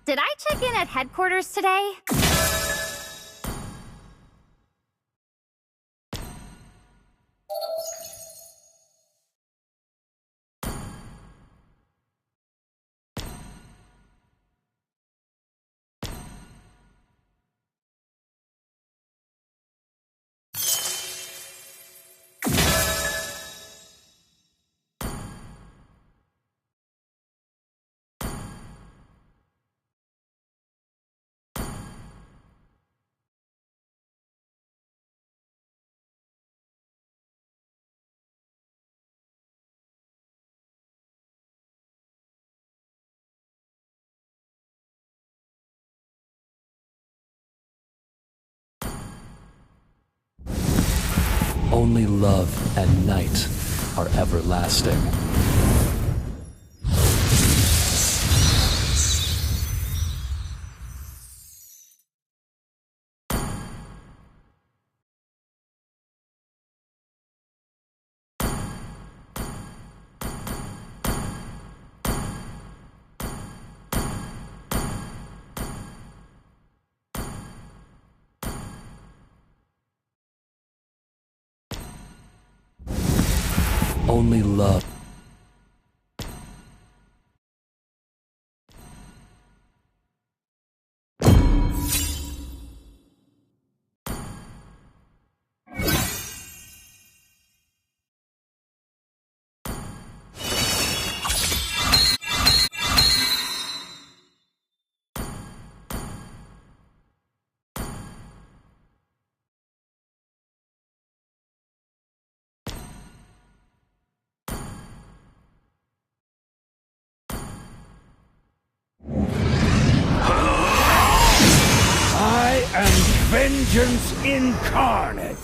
Did I check in at headquarters today? Only love and night are everlasting. Only love. I am vengeance incarnate!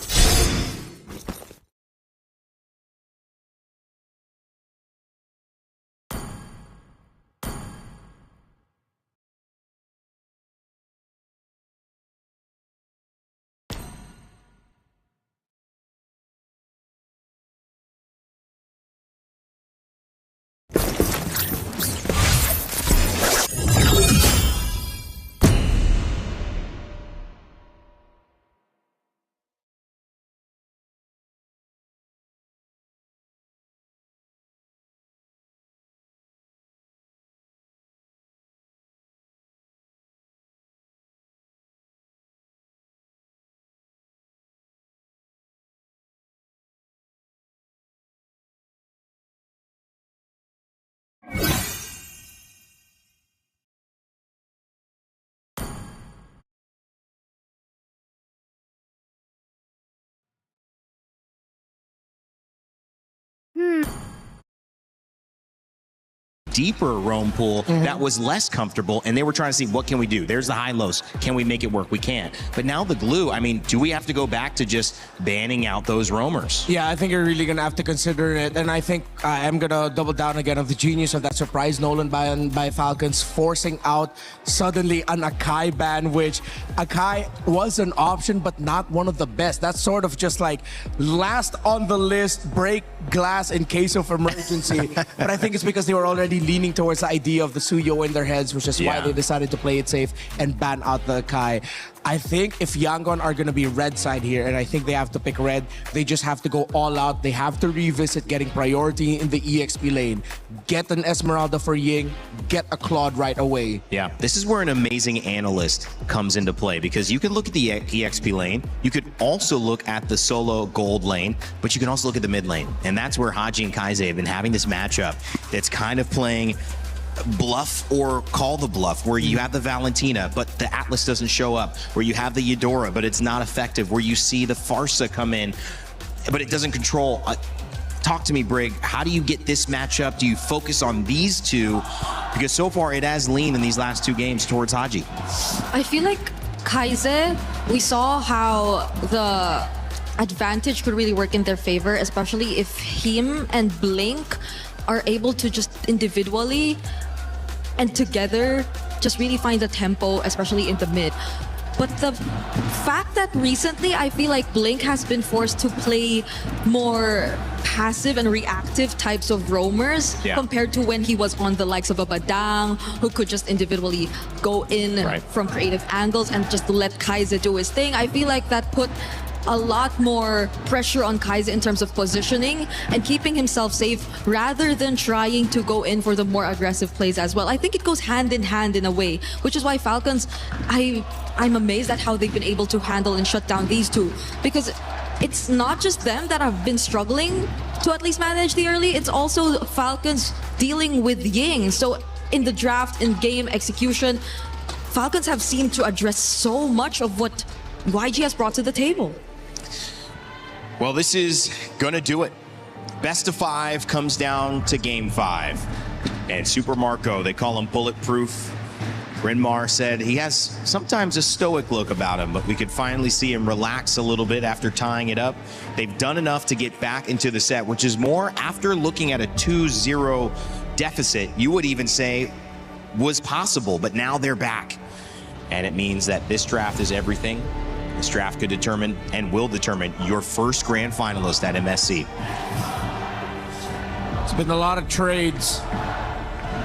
Deeper roam pool that was less comfortable, and they were trying to see what can we do. There's the high lows. Can we make it work? We can't. But now the glue, I mean, do we have to go back to just banning out those roamers? Yeah, I think you're really going to have to consider it. And I think I am going to double down again of the genius of that surprise Nolan by Falcons, forcing out suddenly an Akai ban, which Akai was an option, but not one of the best. That's sort of just like last on the list, break glass in case of emergency. But I think it's because they were already leaning towards the idea of the Suyo in their heads, which is why they decided to play it safe and ban out the Kai. I think if Yangon are going to be red side here, and I think they have to pick red, they just have to go all out. They have to revisit getting priority in the EXP lane. Get an Esmeralda for Ying, get a Claude right away. Yeah, this is where an amazing analyst comes into play, because you can look at the EXP lane, you could also look at the solo gold lane, but you can also look at the mid lane. And that's where Haji and Kaize have been having this matchup that's kind of playing bluff or call the bluff, where you have the Valentina but the Atlas doesn't show up, where you have the Eudora but it's not effective, where you see the Farsa come in but it doesn't control. Talk to me, Brig. How do you get this matchup? Do you focus on these two? Because so far it has leaned in these last two games towards Haji. I feel like Kaize, we saw how the advantage could really work in their favor, especially if him and Blink are able to just individually and together just really find the tempo, especially in the mid. But the fact that recently I feel like Blink has been forced to play more passive and reactive types of roamers compared to when he was on the likes of a Badang, who could just individually go in from creative angles and just let Kaize do his thing. I feel like that put a lot more pressure on Kaize in terms of positioning and keeping himself safe rather than trying to go in for the more aggressive plays as well. I think it goes hand in hand in a way, which is why Falcons, I'm amazed at how they've been able to handle and shut down these two, because it's not just them that have been struggling to at least manage the early, it's also Falcons dealing with Ying. So in the draft, in game execution, Falcons have seemed to address so much of what YG has brought to the table. Well, this is gonna do it. Best of 5 comes down to game 5. And Super Marco, they call him bulletproof. Renmar said he has sometimes a stoic look about him, but we could finally see him relax a little bit after tying it up. They've done enough to get back into the set, which is more after looking at a 2-0 deficit, you would even say was possible, but now they're back. And it means that this draft is everything. This draft could determine and will determine your first grand finalist at MSC. It's been a lot of trades.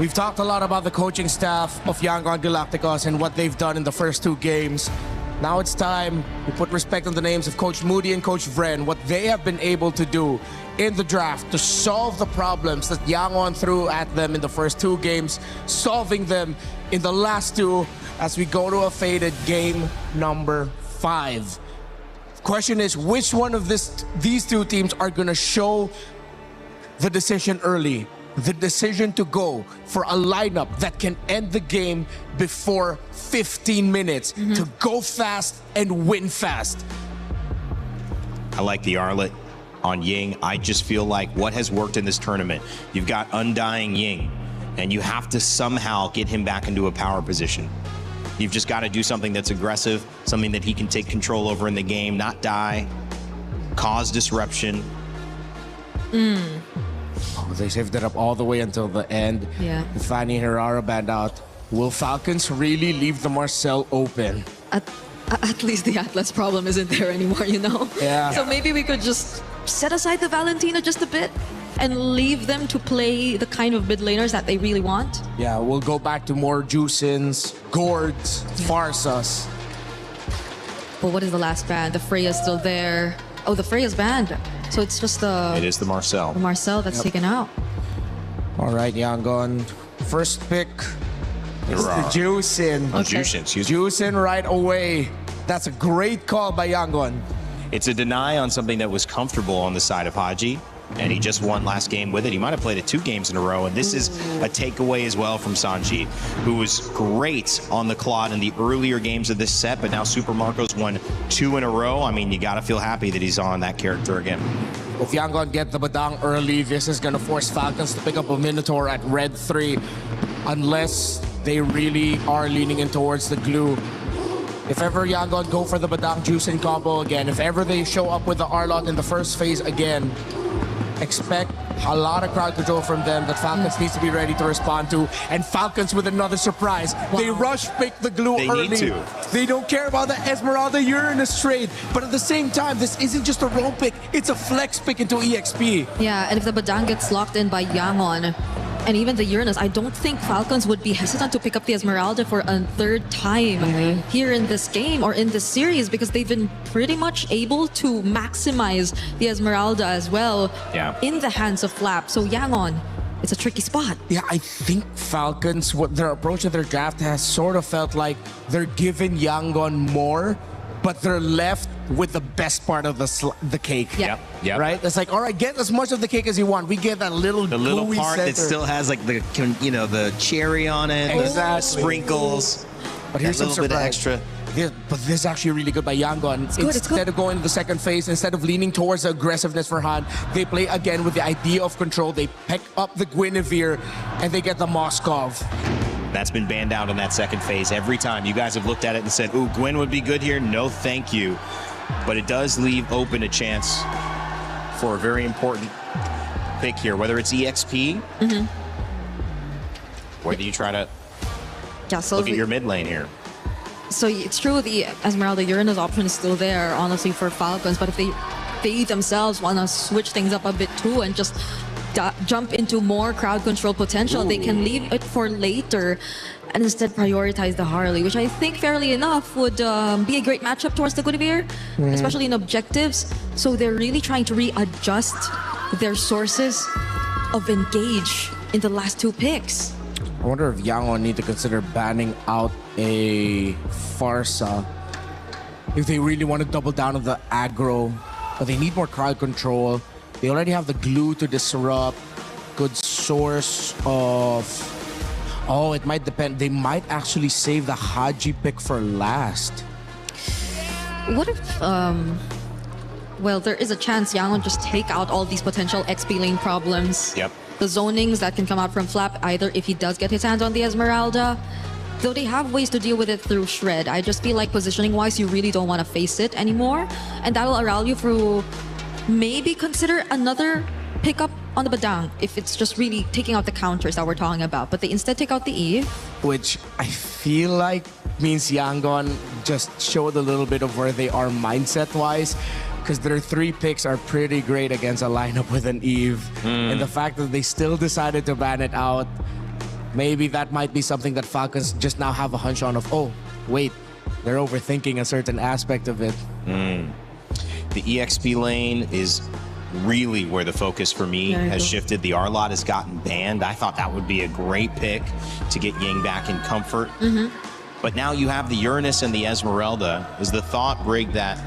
We've talked a lot about the coaching staff of Yangon Galacticos and what they've done in the first 2 games. Now it's time to put respect on the names of Coach Moody and Coach Vren, what they have been able to do in the draft to solve the problems that Yangon threw at them in the first 2 games, solving them in the last 2 as we go to a faded game number 5. Question is, which one of these 2 teams are going to show the decision early? The decision to go for a lineup that can end the game before 15 minutes, to go fast and win fast. I like the Arlet on Ying. I just feel like what has worked in this tournament, you've got Undying Ying, and you have to somehow get him back into a power position. You've just got to do something that's aggressive, something that he can take control over in the game, not die, cause disruption. Oh, they saved it up all the way until the end. Yeah. Fanny Herrera banned out. Will Falcons really leave the Marcel open? At least the Atlas problem isn't there anymore, you know? Yeah. So maybe we could just set aside the Valentina just a bit and leave them to play the kind of mid laners that they really want. Yeah, we'll go back to more Juicins, Gords, Farsas. But what is the last band? The Freya's still there. Oh, the Freya's banned. So it's just It is the Marcel. Marcel that's taken out. All right, Yangon. First pick is the Juicin. Oh, Jushin, excuse me. Juicin right away. That's a great call by Yangon. It's a deny on something that was comfortable on the side of Haji, and he just won last game with it. He might have played it 2 games in a row, and this is a takeaway as well from Sanji, who was great on the Claude in the earlier games of this set, but now Super Marco's won 2 in a row. I mean, you gotta feel happy that he's on that character again. If Yangon get the Badang early, this is gonna force Falcons to pick up a Minotaur at red 3, unless they really are leaning in towards the glue. If ever Yangon go for the Badang Juicin combo again, if ever they show up with the Arlot in the first phase again, expect a lot of crowd control from them that Falcons needs to be ready to respond to. And Falcons with another surprise. Wow. They rush pick the glue They early. need to. They don't care about the Esmeralda Uranus trade. But at the same time, this isn't just a roam pick, it's a flex pick into EXP. Yeah, and if the Badang gets locked in by Yangon, and even the Uranus, I don't think Falcons would be hesitant to pick up the Esmeralda for a 3rd time here in this game or in this series, because they've been pretty much able to maximize the Esmeralda as well in the hands of Flap. So Yangon, it's a tricky spot. Yeah, I think Falcons, what their approach to their draft has sort of felt like they're giving Yangon more, but they're left with the best part of the cake. Yeah. Yep. Right? It's like, all right, get as much of the cake as you want. We get that little The little gooey part that center. still has like the, you know, the cherry on it, the Exactly. sprinkles, But here's that some little bit of surprise. extra. But this is actually really good by Yangon. good, it's Instead good. of going to the second phase, instead of leaning towards the aggressiveness for Han, they play again with the idea of control. They pick up the Guinevere and they get the Moskov. That's been banned out in that second phase every time. You guys have looked at it and said, ooh, Gwen would be good here. No, thank you. But it does leave open a chance for a very important pick here, whether it's EXP, whether you try to Yeah, so look at your mid lane here. So it's true the Esmeralda Uranus option is still there, honestly, for Falcons. But if they they themselves want to switch things up a bit too and just jump into more crowd control potential. They can leave it for later and instead prioritize the Harley, which I think fairly enough would be a great matchup towards the Guinevere, especially in objectives. So they're really trying to readjust their sources of engage in the last two picks. I wonder if Yangon need to consider banning out a Farsa if they really want to double down on the aggro, but they need more crowd control. They already have the glue to disrupt. Good source of... Oh, it might depend. They might actually save the Haji pick for last. What if, well, there is a chance Yangon just take out all these potential XP lane problems. Yep. The zonings that can come out from Flap, either if he does get his hands on the Esmeralda, though they have ways to deal with it through Shred. I just feel like positioning-wise, you really don't want to face it anymore. And that will allow you to maybe consider another pickup on the Badang if it's just really taking out the counters that we're talking about. But they instead take out the Eve. Which I feel like means Yangon just showed a little bit of where they are mindset-wise, because their 3 picks are pretty great against a lineup with an Eve. And the fact that they still decided to ban it out, maybe that might be something that Falcons just now have a hunch on of, oh, wait, they're overthinking a certain aspect of it. The EXP lane is really where the focus for me has shifted. The R-Lot has gotten banned. I thought that would be a great pick to get Yang back in comfort. But now you have the Uranus and the Esmeralda. Is the thought, Brig, that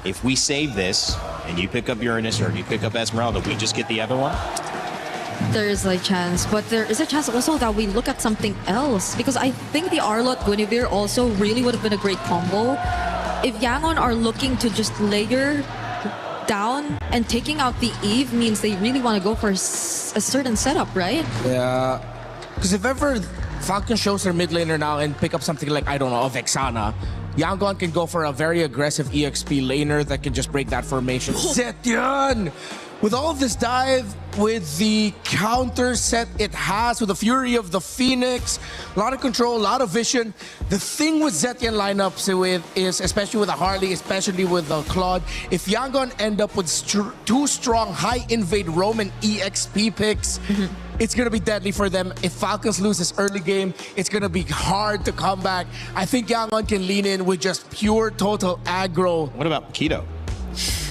if we save this and you pick up Uranus or you pick up Esmeralda, we just get the other one? There is a chance, but there is a chance also that we look at something else, because I think the R-Lot Guinevere also really would have been a great combo. If Yangon are looking to just layer down, and taking out the Eve means they really want to go for a certain setup, right? Yeah, because if ever Falcon shows their mid laner now and pick up something like, I don't know, a Vexana, Yangon can go for a very aggressive EXP laner that can just break that formation. Zetian! With all of this dive, with the counter set it has, with the Fury of the Phoenix, a lot of control, a lot of vision. The thing with Zetian lineups is, especially with the Harley, especially with the Claude, if Yangon end up with 2 strong high invade Roman EXP picks, it's going to be deadly for them. If Falcons lose this early game, it's going to be hard to come back. I think Yangon can lean in with just pure total aggro. What about Keto?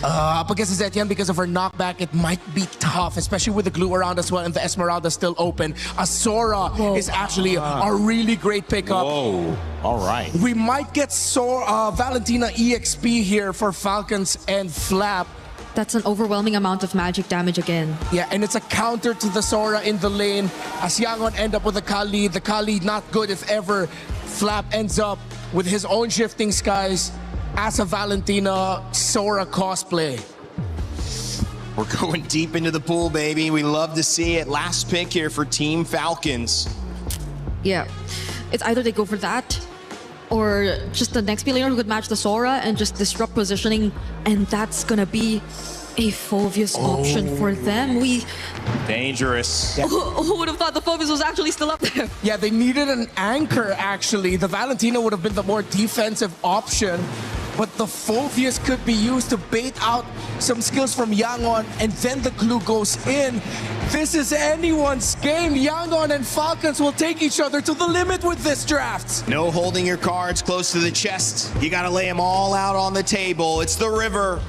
Up against Zetian, because of her knockback, it might be tough, especially with the glue around as well, and the Esmeralda still open. Sora is actually a really great pickup. Whoa, all right. We might get Valentina EXP here for Falcons and Flap. That's an overwhelming amount of magic damage again. Yeah, and it's a counter to the Sora in the lane. As Yangon end up with the Kali not good if ever Flap ends up with his own shifting skies as a Valentina Sora cosplay. We're going deep into the pool, baby. We love to see it. Last pick here for Team Falcons. Yeah, it's either they go for that, or just the next laner who could match the Sora and just disrupt positioning, and that's gonna be a Phoveus option for them. Dangerous. Yeah. Who would have thought the Phoveus was actually still up there? Yeah, they needed an anchor, actually. The Valentina would have been the more defensive option, but the Phoveus could be used to bait out some skills from Yangon, and then the glue goes in. This is anyone's game. Yangon and Falcons will take each other to the limit with this draft. No holding your cards close to the chest. You gotta lay them all out on the table. It's the river.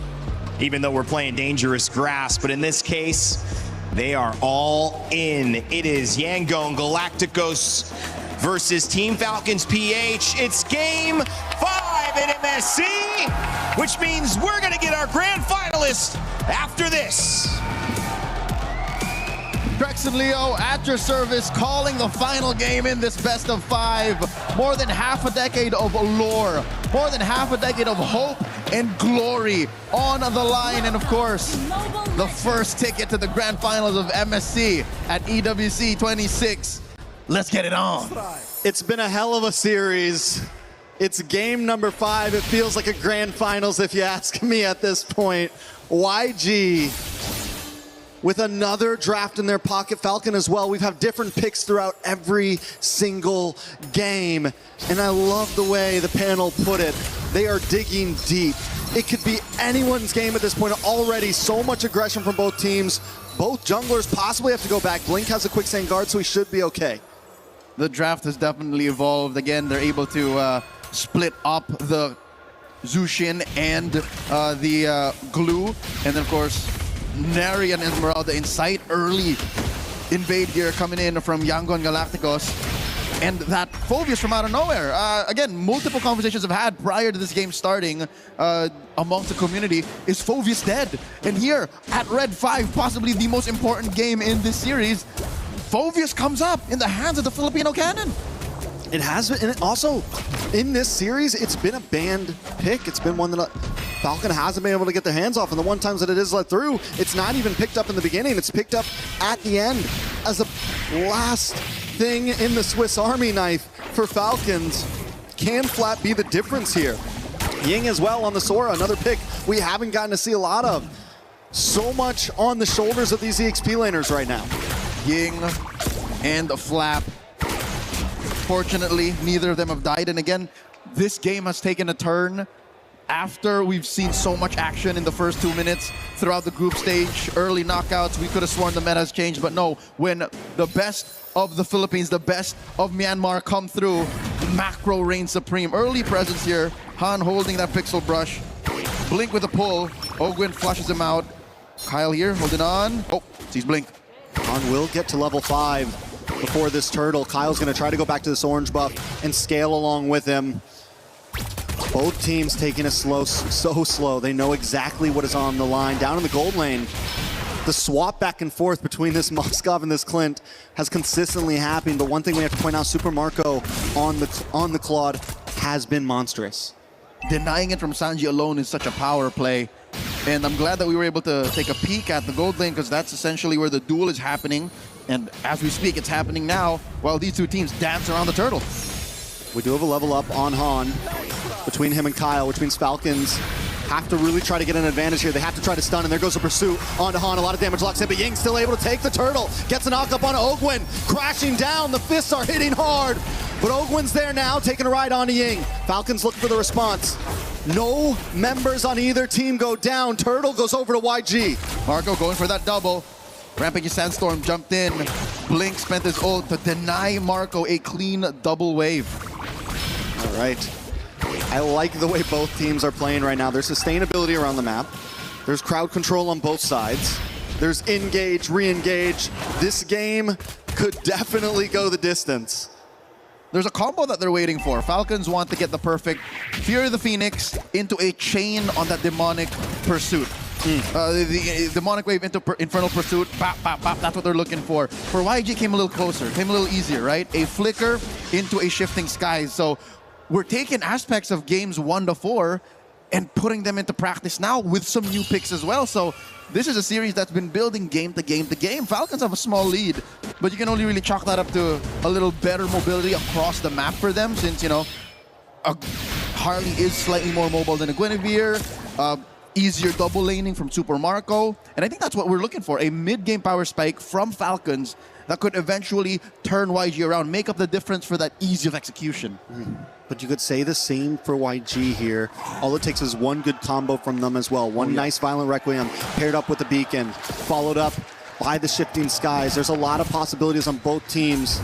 Even though we're playing dangerous grass, but in this case, they are all in. It is Yangon Galacticos versus Team Falcons PH. It's game 5 in MSC, which means we're gonna get our grand finalist after this. Drex and Leo at your service, calling the final game in this best of 5. More than half a decade of allure, more than half a decade of hope and glory on the line, and of course, the first ticket to the grand finals of MSC at EWC 26. Let's get it on. It's been a hell of a series. It's game number 5. It feels like a grand finals if you ask me at this point. YG with another draft in their pocket. Falcon as well. We've had different picks throughout every single game. And I love the way the panel put it. They are digging deep. It could be anyone's game at this point. Already so much aggression from both teams. Both junglers possibly have to go back. Blink has a quicksand guard, so he should be okay. The draft has definitely evolved. Again, they're able to split up the Zushin and the Glue. And then, of course, Neri and Esmeralda in sight. Early invade here coming in from Yangon Galacticos. And that Phoveus from out of nowhere. Again, multiple conversations I've had prior to this game starting amongst the community. Is Phoveus dead? And here at Red 5, possibly the most important game in this series, Phoveus comes up in the hands of the Filipino cannon. It has been, and also in this series, it's been a banned pick. It's been one that Falcon hasn't been able to get their hands off, and the one times that it is let through, it's not even picked up in the beginning. It's picked up at the end as a last thing in the Swiss Army knife for Falcons. Can Flat be the difference here? Ying as well on the Sora, another pick we haven't gotten to see a lot of. So much on the shoulders of these EXP laners right now. Ying and Flap. Fortunately, neither of them have died. And again, this game has taken a turn after we've seen so much action in the first 2 minutes throughout the group stage. Early knockouts, we could have sworn the meta has changed, but no, when the best of the Philippines, the best of Myanmar come through, Macro reigns supreme. Early presence here, Han holding that pixel brush. Blink with a pull, Ogwin flushes him out. Kyle here, holding on. Oh, sees Blink. Han will get to level 5 before this turtle. Kyle's gonna try to go back to this orange buff and scale along with him. Both teams taking it slow, so slow. They know exactly what is on the line. Down in the gold lane, the swap back and forth between this Moskov and this Clint has consistently happened. But one thing we have to point out, Super Marco on the Claude has been monstrous. Denying it from Sanji alone is such a power play. And I'm glad that we were able to take a peek at the gold lane, because that's essentially where the duel is happening. And as we speak, it's happening now while these two teams dance around the turtle. We do have a level up on Han between him and Kyle, which means Falcons have to really try to get an advantage here. They have to try to stun, and there goes a pursuit onto Han. A lot of damage locks in, but Ying's still able to take the turtle. Gets a knock up on Ogwin, crashing down. The fists are hitting hard, but Ogwin's there now, taking a ride onto Ying. Falcons looking for the response. No members on either team go down. Turtle goes over to YG. Marco going for that double. Rampage Sandstorm jumped in. Blink spent his ult to deny Marco a clean double wave. All right. I like the way both teams are playing right now. There's sustainability around the map. There's crowd control on both sides. There's engage, re-engage. This game could definitely go the distance. There's a combo that they're waiting for. Falcons want to get the perfect Fury of the Phoenix into a chain on that demonic pursuit. The demonic wave into infernal pursuit. Bop, bop, bop. That's what they're looking for. For YG, came a little closer, came a little easier, right? A flicker into a shifting skies. So we're taking aspects of games 1 to 4 and putting them into practice now with some new picks as well. So this is a series that's been building game to game to game. Falcons have a small lead, but you can only really chalk that up to a little better mobility across the map for them, since, you know, a Harley is slightly more mobile than a Guinevere. Easier double laning from Super Marco. And I think that's what we're looking for, a mid-game power spike from Falcons that could eventually turn YG around, make up the difference for that ease of execution. But you could say the same for YG here. All it takes is one good combo from them as well. One nice Violent Requiem paired up with the Beacon, followed up by the Shifting Skies. There's a lot of possibilities on both teams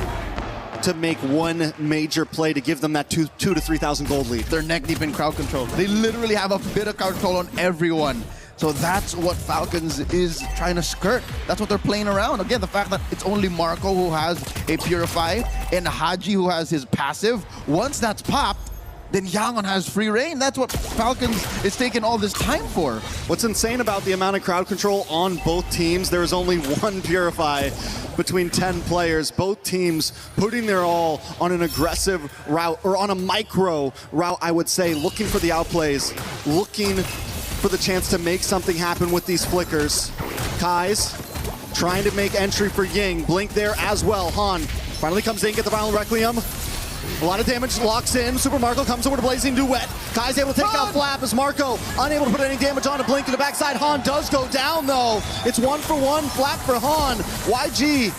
to make one major play to give them that 2,000 to 3,000 gold lead. They're neck deep in crowd control. They literally have a bit of crowd control on everyone. So that's what Falcons is trying to skirt. That's what they're playing around. Again, the fact that it's only Marco who has a Purify and Haji who has his passive. Once that's popped, then Yangon has free reign. That's what Falcons is taking all this time for. What's insane about the amount of crowd control on both teams, there is only one Purify between 10 players. Both teams putting their all on an aggressive route, or on a micro route, I would say, looking for the outplays, looking for the chance to make something happen with these flickers. Kai's trying to make entry for Ying. Blink there as well. Han finally comes in, get the Violent Requiem. A lot of damage locks in. Super Marco comes over to Blazing Duet. Kai's able to take out Flap as Marco unable to put any damage on to Blink to the backside. Han does go down though. It's 1-for-1 Flap for Han. YG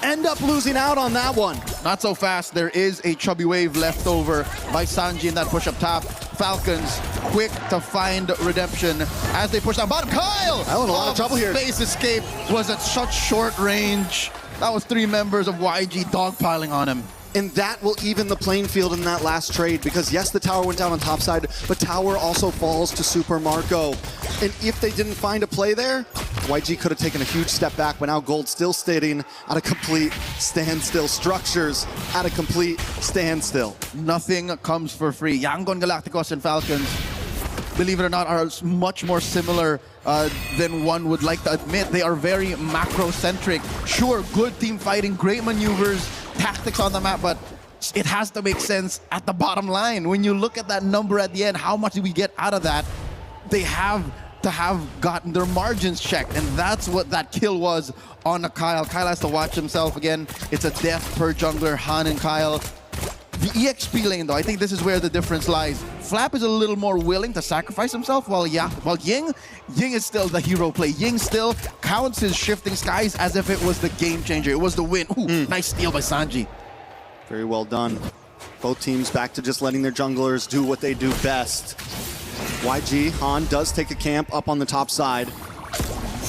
end up losing out on that one. Not so fast. There is a chubby wave left over by Sanji in that push up top. Falcons quick to find redemption as they push down bottom. Kyle! In a lot of trouble here. Space escape was at such short range. That was 3 members of YG dogpiling on him. And that will even the playing field in that last trade because yes, the tower went down on top side, but tower also falls to Super Marco. And if they didn't find a play there, YG could have taken a huge step back, but now Gold still sitting at a complete standstill. Structures at a complete standstill. Nothing comes for free. Yangon Galacticos and Falcons, believe it or not, are much more similar than one would like to admit. They are very macro-centric. Sure, good team fighting, great maneuvers, tactics on the map, but it has to make sense at the bottom line. When you look at that number at the end, how much do we get out of that? They have to have gotten their margins checked, and that's what that kill was on a Kyle. Kyle has to watch himself again. It's a death per jungler, Han and Kyle. The EXP lane, though, I think this is where the difference lies. Flap is a little more willing to sacrifice himself, while Ying is still the hero play. Ying still counts his shifting skies as if it was the game changer. It was the win. Ooh, nice steal by Sanji. Very well done. Both teams back to just letting their junglers do what they do best. YG, Han does take a camp up on the top side.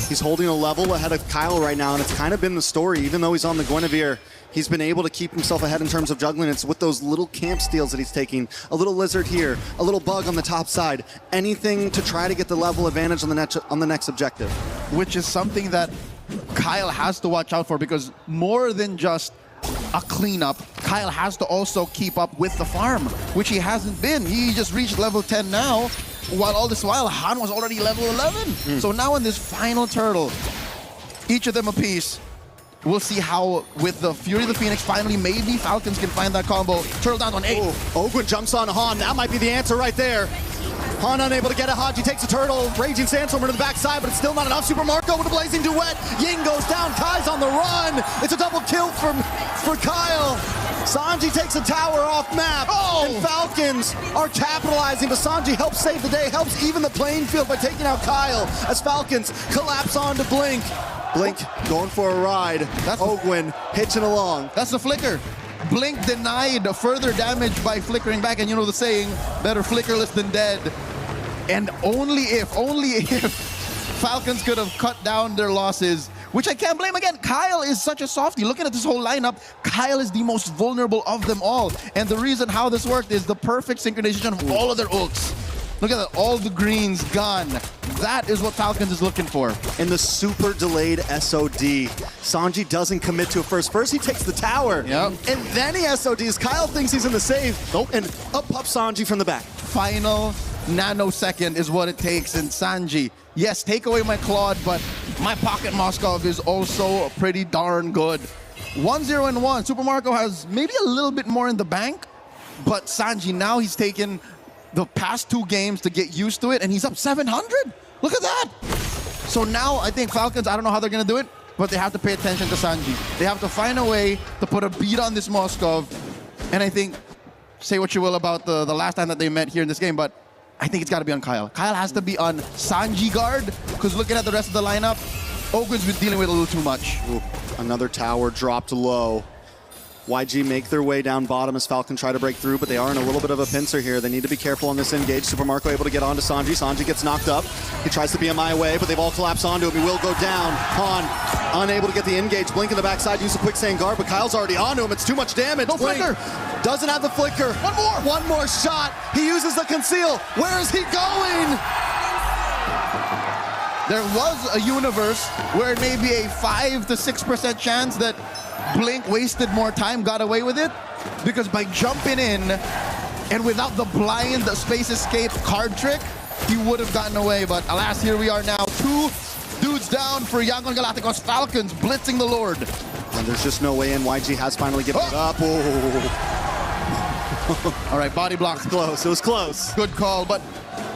He's holding a level ahead of Kyle right now, and it's kind of been the story. Even though he's on the Guinevere, he's been able to keep himself ahead in terms of juggling. It's with those little camp steals that he's taking. A little lizard here, a little bug on the top side. Anything to try to get the level advantage on the next objective. Which is something that Kyle has to watch out for, because more than just a cleanup, Kyle has to also keep up with the farm, which he hasn't been. He just reached level 10 now, while all this while Han was already level 11. So now in this final turtle, each of them a piece. We'll see how, with the Fury of the Phoenix, finally maybe Falcons can find that combo. Turtle down on 8. Ogwin jumps on Han. That might be the answer right there. Han unable to get it. Haji takes a turtle. Raging Sandstormer to the backside, but it's still not enough. Super Marco with a blazing duet. Ying goes down. Kai's on the run. It's a double kill for Kyle. Sanji takes a tower off map. And Falcons are capitalizing, but Sanji helps save the day, helps even the playing field by taking out Kyle as Falcons collapse onto Blink. Blink going for a ride. That's Ogwin hitching along. That's the flicker. Blink denied further damage by flickering back, and you know the saying, better flickerless than dead. And only if Falcons could have cut down their losses, which I can't blame. Again, Kyle is such a softie. Looking at this whole lineup, Kyle is the most vulnerable of them all. And the reason how this worked is the perfect synchronization of all of their ults. Look at that, all the greens gone. That is what Falcons is looking for. In the super delayed SOD, Sanji doesn't commit to it first. First he takes the tower, and then he SODs. Kyle thinks he's in the save, and up pops Sanji from the back. Final nanosecond is what it takes in Sanji. Yes, take away my Claude, but my Pocket Moskov is also pretty darn good. 1-0-1. Super Marco has maybe a little bit more in the bank, but Sanji, now he's taken the past 2 games to get used to it, and he's up 700. Look at that. So now I think Falcons, I don't know how they're going to do it, but they have to pay attention to Sanji. They have to find a way to put a beat on this Moskov. And I think, say what you will about the last time that they met here in this game, but I think it's got to be on Kyle. Kyle has to be on Sanji guard, because looking at the rest of the lineup, Ogwin's been dealing with a little too much. Ooh, another tower dropped low. YG make their way down bottom as Falcon try to break through, but they are in a little bit of a pincer here. They need to be careful on this engage. Super Marco able to get onto Sanji. Sanji gets knocked up. He tries to BMI away, but they've all collapsed onto him. He will go down. Han unable to get the engage. Blink in the backside, use a quick sand guard, but Kyle's already onto him. It's too much damage. No Blink flicker. doesn't have the flicker. One more shot. He uses the conceal. Where is he going? There was a universe where it may be a 5 to 6% chance that Blink wasted more time, got away with it, because by jumping in and without the blind space escape card trick, he would have gotten away. But alas, here we are now. 2 dudes down for Yangon Galacticos. Falcons blitzing the Lord. And there's just no way in. YG has finally given it up. All right, body block. Close. It was close. Good call, but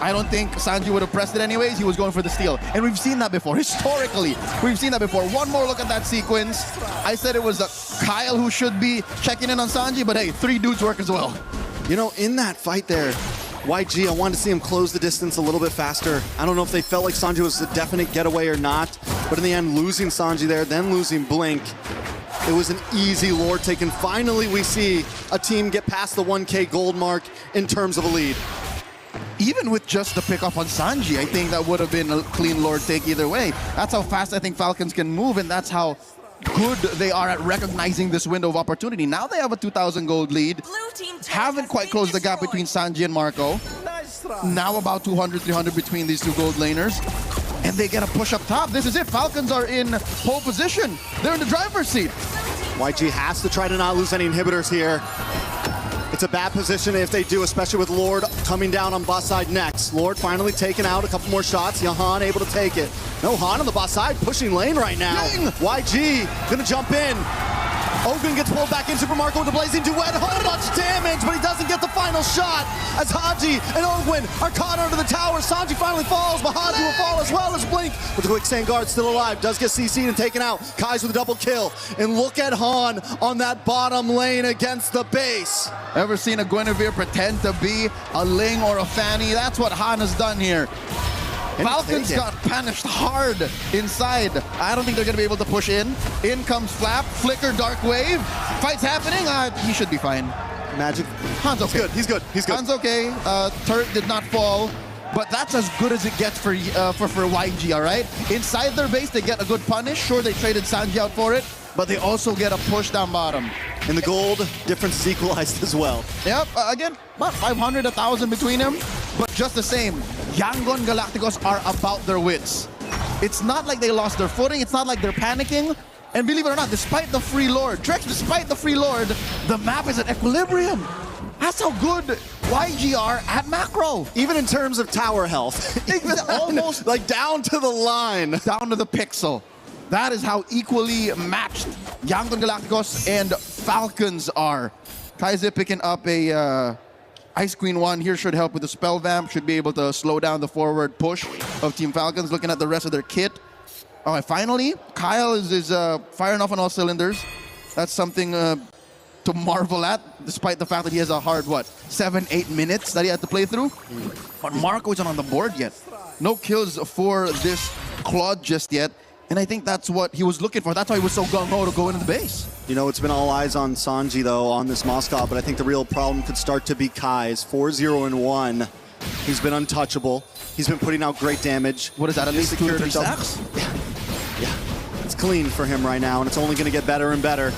I don't think Sanji would have pressed it anyways. He was going for the steal. And we've seen that before. Historically, we've seen that before. One more look at that sequence. I said it was Kyle who should be checking in on Sanji, but hey, 3 dudes work as well. You know, in that fight there, YG, I wanted to see him close the distance a little bit faster. I don't know if they felt like Sanji was a definite getaway or not, but in the end, losing Sanji there, then losing Blink, it was an easy Lord take. And finally, we see a team get past the 1K gold mark in terms of a lead. even with just the pick up on Sanji, I think that would have been a clean Lord take either way. That's how fast I think Falcons can move, and that's how good they are at recognizing this window of opportunity. Now they have a 2,000 gold lead. Haven't quite closed the gap between Sanji and Marco. Now about 200, 300 between these two gold laners. And they get a push up top. This is it. Falcons are in pole position. They're in the driver's seat. YG has to try to not lose any inhibitors here. It's a bad position if they do, especially with Lord coming down on bot side next. Lord finally taking out a couple more shots. Jahan able to take it. No Han on the bot side, pushing lane right now. Dang. YG gonna jump in. Ogun gets pulled back in. Super Marco with the blazing duet. A whole bunch of damage, but he doesn't get the final shot as Haji and Ogun are caught under the tower. Sanji finally falls, but Haji will fall as well as Blink. But the quicksand guard still alive. Does get CC'd and taken out. Kai's with a double kill. And look at Han on that bottom lane against the base. Ever seen a Guinevere pretend to be a Ling or a Fanny? That's what Han has done here. Falcons got punished hard inside. I don't think they're going to be able to push in. In comes Flap, Flicker, Dark Wave. Fight's happening. He should be fine. Magic. Han's okay. He's good. He's good. Han's okay. Turret did not fall. But that's as good as it gets for YG, all right? Inside their base, they get a good punish. Sure, they traded Sanji out for it, but they also get a push down bottom. And the gold difference is equalized as well. Yep, again, about 500, 1,000 between them, but just the same. Yangon Galacticos are about their wits. It's not like they lost their footing. It's not like they're panicking. And believe it or not, despite the free Lord, Trex, despite the free Lord, the map is at equilibrium. That's how good YG are at macro. Even in terms of tower health. Almost like down to the line. Down to the pixel. That is how equally matched Yangon Galacticos and Falcons are. Kaize picking up a Ice Queen 1 here should help with the spell vamp. Should be able to slow down the forward push of Team Falcons. Looking at the rest of their kit. All right, finally, Kyle is firing off on all cylinders. That's something to marvel at, despite the fact that he has a hard, 7-8 minutes that he had to play through. But Marco isn't on the board yet. No kills for this Claude just yet. And I think that's what he was looking for. That's why he was so gung-ho to go into the base. You know, it's been all eyes on Sanji, though, on this Moscow, but I think the real problem could start to be Kai's. 4-0-1. He's been untouchable. He's been putting out great damage. What is that, at least 2 or 3 stacks? Yeah. It's clean for him right now, and it's only going to get better and better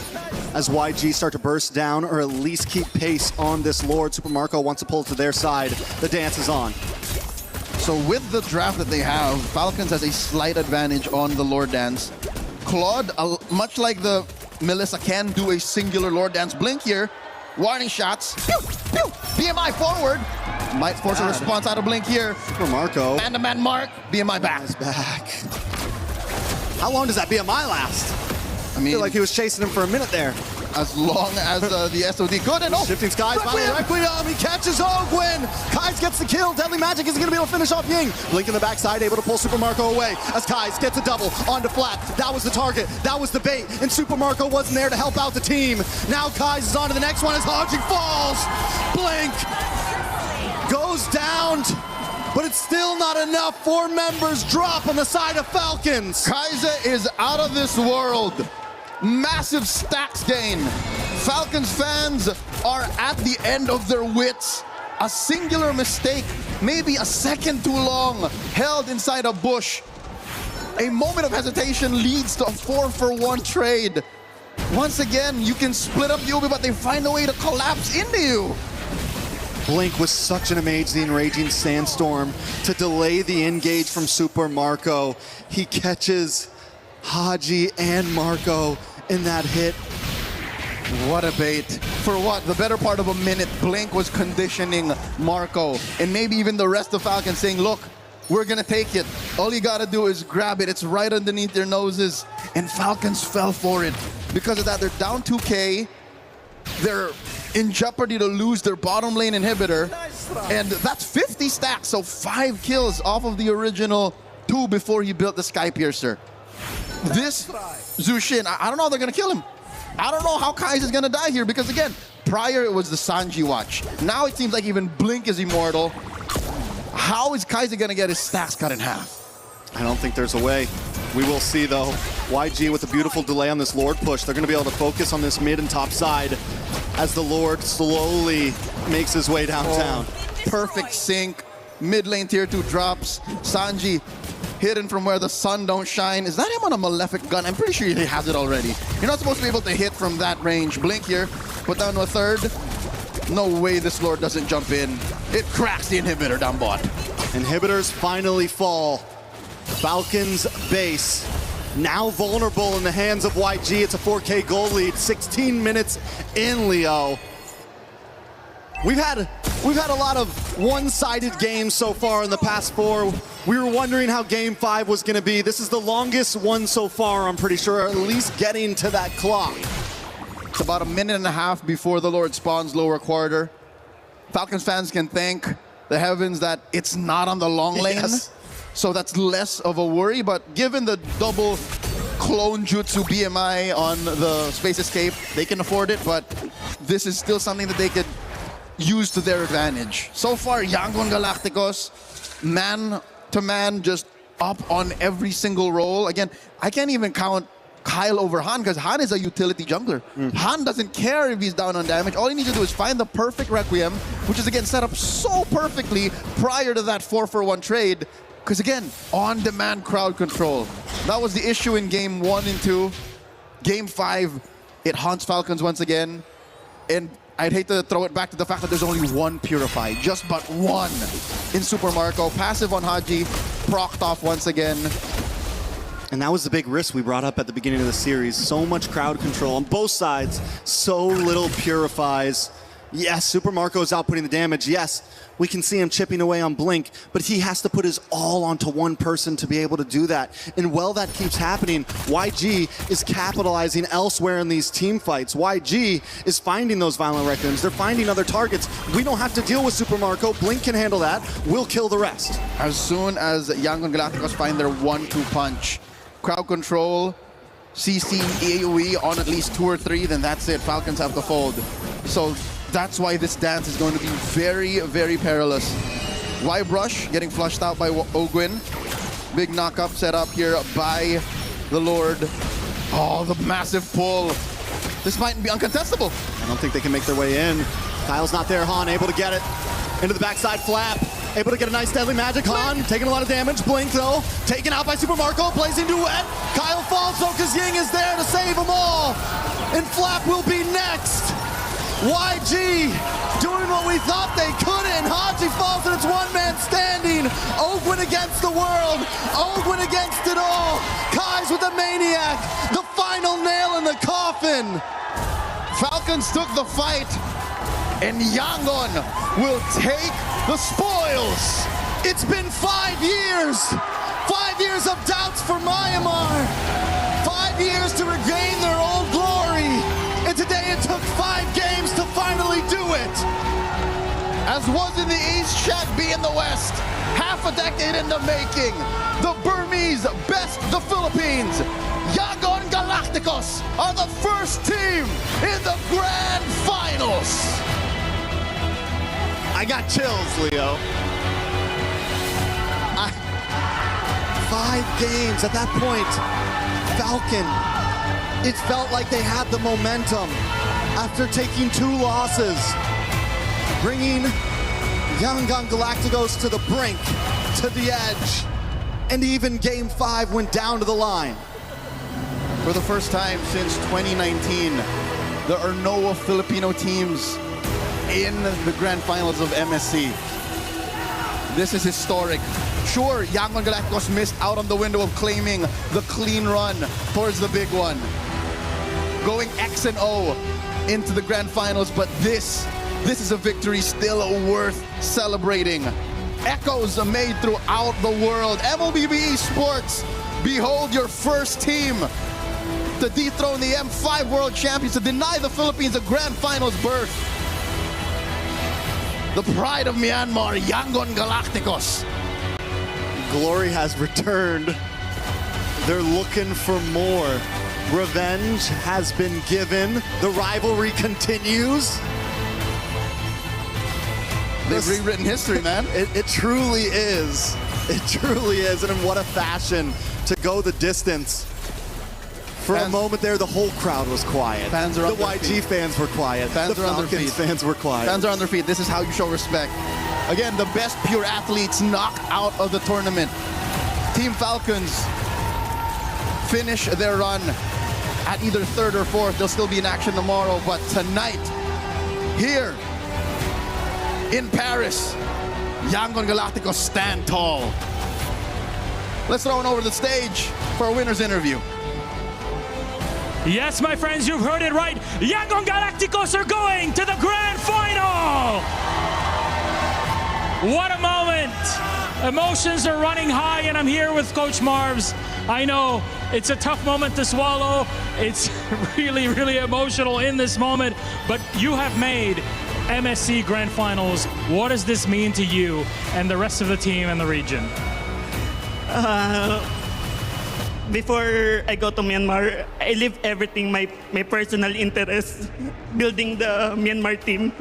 as YG start to burst down or at least keep pace on this Lord. Super Marco wants to pull it to their side. The dance is on. So with the draft that they have, Falcons has a slight advantage on the Lord Dance. Claude, much like the Melissa, can do a singular Lord Dance blink here. Warning shots. Pew, pew. BMI forward. Might force a response out of blink here. Super Marco. Man-to-man mark. BMI back. He's back. How long does that BMI last? I mean, feel like he was chasing him for a minute there. As long as the SOD could. And Shifting Skies, finally Requiem, he catches Ogwin. Kai's gets the kill. Deadly Magic isn't going to be able to finish off Ying. Blink in the backside, able to pull Super Marco away as Kai's gets a double onto Flat. That was the target. That was the bait. And Super Marco wasn't there to help out the team. Now Kai's is on to the next one as Hodging falls. Blink goes down. But it's still not enough. 4 members drop on the side of Falcons. Kaize is out of this world. Massive stacks gain. Falcons fans are at the end of their wits. A singular mistake, maybe a second too long, held inside a bush. A moment of hesitation leads to a 4-for-1 trade. Once again, you can split up the Ubi, but they find a way to collapse into you. Blink was such an amazing Raging Sandstorm to delay the engage from Super Marco. He catches Haji and Marco in that hit. What a bait. For what? The better part of a minute, Blink was conditioning Marco. And maybe even the rest of Falcons saying, look, we're going to take it. All you got to do is grab it. It's right underneath their noses. And Falcons fell for it. Because of that, they're down 2K. They're in jeopardy to lose their bottom lane inhibitor. And that's 50 stacks, so 5 kills off of the original 2 before he built the Sky Piercer. This Zushin, I don't know how they're going to kill him. I don't know how Kai's is going to die here because, again, prior it was the Sanji watch. Now it seems like even Blink is immortal. How is Kai's going to get his stacks cut in half? I don't think there's a way. We will see, though. YG with a beautiful delay on this Lord push. They're going to be able to focus on this mid and top side as the Lord slowly makes his way downtown. Perfect sync. Mid lane tier 2 drops. Sanji hidden from where the sun don't shine. Is that him on a Malefic gun? I'm pretty sure he has it already. You're not supposed to be able to hit from that range. Blink here, put down to a third. No way this Lord doesn't jump in. It cracks the inhibitor down bot. Inhibitors finally fall. Falcons base now vulnerable in the hands of YG. It's a 4K goal lead, 16 minutes in, Leo. We've had a lot of one-sided games so far in the past 4. We were wondering how game 5 was going to be. This is the longest one so far, I'm pretty sure, at least getting to that clock. It's about a minute and a half before the Lord spawns lower quarter. Falcons fans can thank the heavens that it's not on the long lane. Yes. So that's less of a worry, but given the double clone jutsu BMI on the Space Escape, they can afford it, but this is still something that they could use to their advantage. So far, Yangon Galacticos, man to man, just up on every single role. Again, I can't even count Kyle over Han because Han is a utility jungler. Han doesn't care if he's down on damage. All he needs to do is find the perfect Requiem, which is again set up so perfectly prior to that 4-for-1 trade. Because again, on-demand crowd control. That was the issue in game 1 and 2. Game 5, it haunts Falcons once again. And I'd hate to throw it back to the fact that there's only one Purify, just but one in Super Marco. Passive on Haji, procced off once again. And that was the big risk we brought up at the beginning of the series. So much crowd control on both sides, so little Purifies. Yes, Super Marco is outputting the damage. Yes, we can see him chipping away on Blink, but he has to put his all onto one person to be able to do that. And while that keeps happening, YG is capitalizing elsewhere in these team fights. YG is finding those violent Requiems. They're finding other targets. We don't have to deal with Super Marco. Blink can handle that. We'll kill the rest. As soon as Yangon Galacticos find their 1-2 punch, crowd control, CC, AoE on at least 2 or 3, then that's it. Falcons have to fold. So that's why this dance is going to be very, very perilous. Y-Brush getting flushed out by Ogwin. Big knock-up set up here by the Lord. Oh, the massive pull. This might be uncontestable. I don't think they can make their way in. Kyle's not there. Han able to get it. Into the backside flap. Able to get a nice deadly magic. Han taking a lot of damage. Blink though. Taken out by Super Marco. Blazing duet. Kyle falls though because Ying is there to save them all. And Flap will be next. YG doing what we thought they couldn't. Haji falls and it's one man standing. Ogwin against the world. Ogwin against it all. Kai's with the Maniac. The final nail in the coffin. Falcons took the fight, and Yangon will take the spoils. It's been 5 years. 5 years of doubts for Myanmar. 5 years to regain their old glory. And today it took 5 games to finally do it. As was in the East, Shaq B in the West. Half a decade in the making. The Burmese best the Philippines. Yangon Galacticos are the first team in the grand finals. I got chills, Leo. 5 games at that point. Falcon. It felt like they had the momentum after taking 2 losses, bringing Yangon Galacticos to the brink, to the edge, and even Game 5 went down to the line. For the first time since 2019, there are no Filipino teams in the grand finals of MSC. This is historic. Sure, Yangon Galacticos missed out on the window of claiming the clean run towards the big one. Going X&O into the grand finals, but this is a victory still worth celebrating. Echoes are made throughout the world. MLBB Esports, behold your first team to dethrone the M5 World Champions, to deny the Philippines a grand finals berth. The pride of Myanmar, Yangon Galacticos. Glory has returned. They're looking for more. Revenge has been given. The rivalry continues. They've rewritten history, man. It truly is. It truly is. And in what a fashion to go the distance. For a moment there, the whole crowd was quiet. Fans are on the their YG feet. fans were quiet. Fans the are on their Falcons feet. fans were quiet. Fans are on their feet. This is how you show respect. Again, the best pure athletes knocked out of the tournament. Team Falcons finish their run at either third or fourth. They'll still be in action tomorrow, but tonight, here in Paris, Yangon Galacticos stand tall. Let's throw it over the stage for a winner's interview. Yes, my friends, you've heard it right. Yangon Galacticos are going to the grand final. What a moment. Emotions are running high, and I'm here with Coach Marvs. I know it's a tough moment to swallow. It's really, really emotional in this moment, but you have made MSC Grand Finals. What does this mean to you and the rest of the team and the region? Before I go to Myanmar, I leave everything, my personal interests, building the Myanmar team.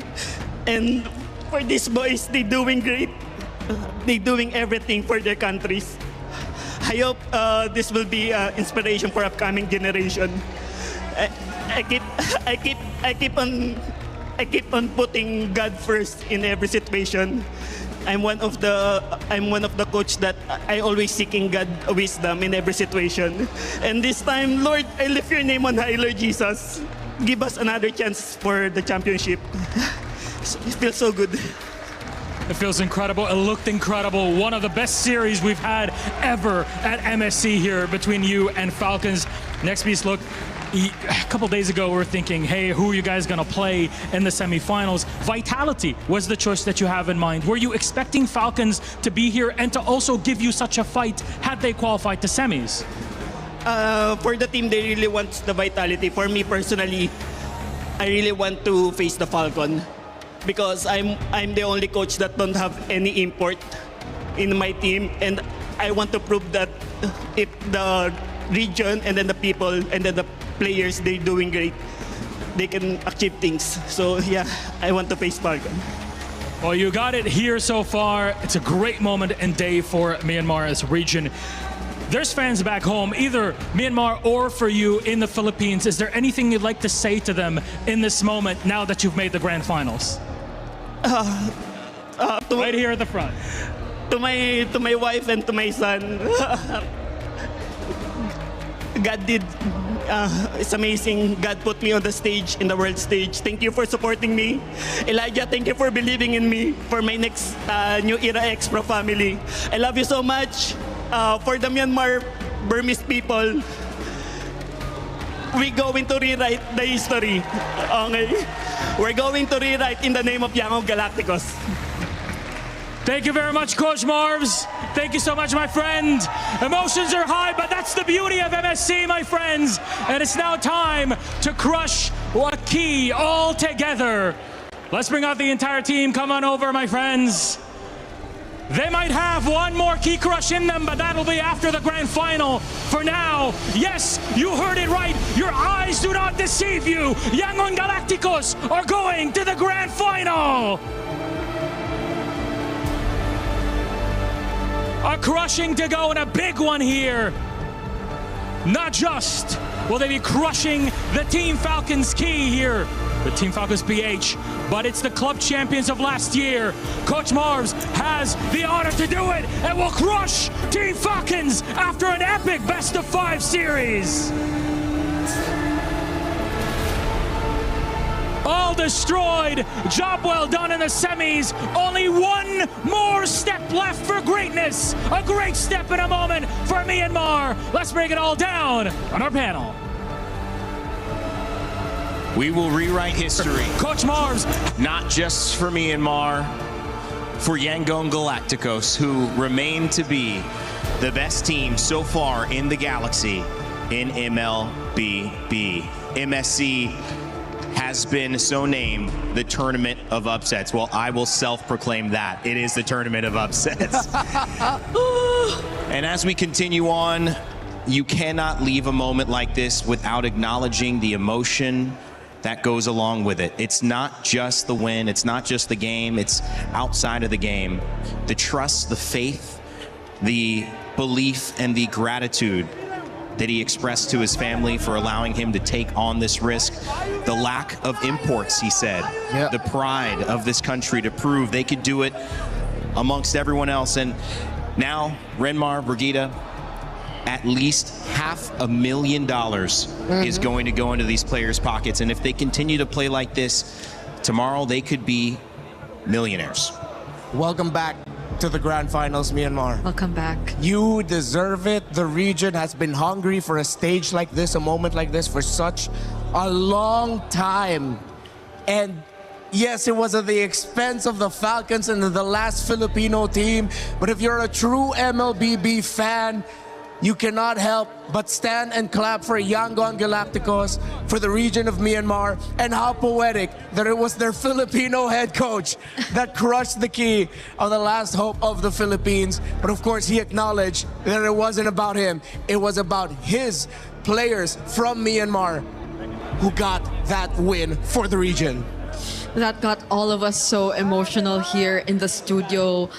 And for these boys, they're doing great. They're doing everything for their countries. I hope this will be inspiration for upcoming generation. I keep on putting God first in every situation. I'm one of the coach that I always seeking God wisdom in every situation. And this time, Lord, I lift your name on high, Lord Jesus. Give us another chance for the championship. It feels so good. It feels incredible. It looked incredible. One of the best series we've had ever at MSC here between you and Falcons. Next piece, look. A couple days ago, we were thinking, hey, who are you guys going to play in the semifinals? Vitality was the choice that you have in mind. Were you expecting Falcons to be here and to also give you such a fight had they qualified to semis? For the team, they really want the Vitality. For me personally, I really want to face the Falcon because I'm the only coach that don't have any import in my team, and I want to prove that if the region and then the people and then the players, they're doing great, they can achieve things. So yeah, I want to face Falcon. Well, you got it here so far. It's a great moment and day for Myanmar as a region. There's fans back home, either Myanmar or for you in the Philippines. Is there anything you'd like to say to them in this moment now that you've made the grand finals? Right here at the front. To my wife and to my son, God did. It's amazing. God put me on the stage, in the world stage. Thank you for supporting me. Elijah, thank you for believing in me for my next New Era X Pro family. I love you so much. For the Myanmar Burmese people, we're going to rewrite the history. Okay? We're going to rewrite in the name of Yangon Galacticos. Thank you very much, Coach Marvs. Thank you so much, my friend. Emotions are high, but that's the beauty of MSC, my friends. And it's now time to crush a key all together. Let's bring out the entire team. Come on over, my friends. They might have one more key crush in them, but that'll be after the grand final. For now, yes, you heard it right. Your eyes do not deceive you. Yangon Galacticos are going to the grand final. A crushing to go and a big one here. Not just will they be crushing the Team Falcons key here, the Team Falcons BH, but it's the club champions of last year. Coach Marvs has the honor to do it and will crush Team Falcons after an epic best-of-5 series. All destroyed. Job well done in the semis. Only one more step left for greatness. A great step in a moment for Myanmar. Let's break it all down on our panel. We will rewrite history. Coach Marvs. Not just for Myanmar, for Yangon Galacticos, who remain to be the best team so far in the galaxy in MLBB. MSC has been so named the Tournament of Upsets. Well, I will self-proclaim that. It is the Tournament of Upsets. And as we continue on, you cannot leave a moment like this without acknowledging the emotion that goes along with it. It's not just the win, it's not just the game, it's outside of the game. The trust, the faith, the belief, and the gratitude that he expressed to his family for allowing him to take on this risk. The lack of imports, he said. The pride of this country to prove they could do it amongst everyone else. And now, Renmar, Brigitte, at least $500,000 is going to go into these players' pockets. And if they continue to play like this, tomorrow they could be millionaires. Welcome back to the Grand Finals, Myanmar. Welcome back. You deserve it. The region has been hungry for a stage like this, a moment like this, for such a long time. And yes, it was at the expense of the Falcons and the last Filipino team. But if you're a true MLBB fan, you cannot help but stand and clap for Yangon Galacticos, for the region of Myanmar, and how poetic that it was their Filipino head coach that crushed the key on the last hope of the Philippines. But of course, he acknowledged that it wasn't about him. It was about his players from Myanmar who got that win for the region. That got all of us so emotional here in the studio.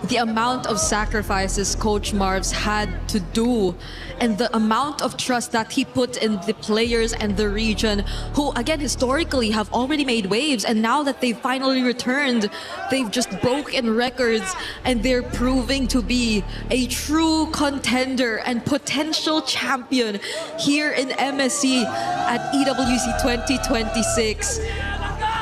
The amount of sacrifices Coach Marv's had to do and the amount of trust that he put in the players and the region, who again historically have already made waves, and now that they've finally returned, they've just broken records and they're proving to be a true contender and potential champion here in MSC at EWC 2026.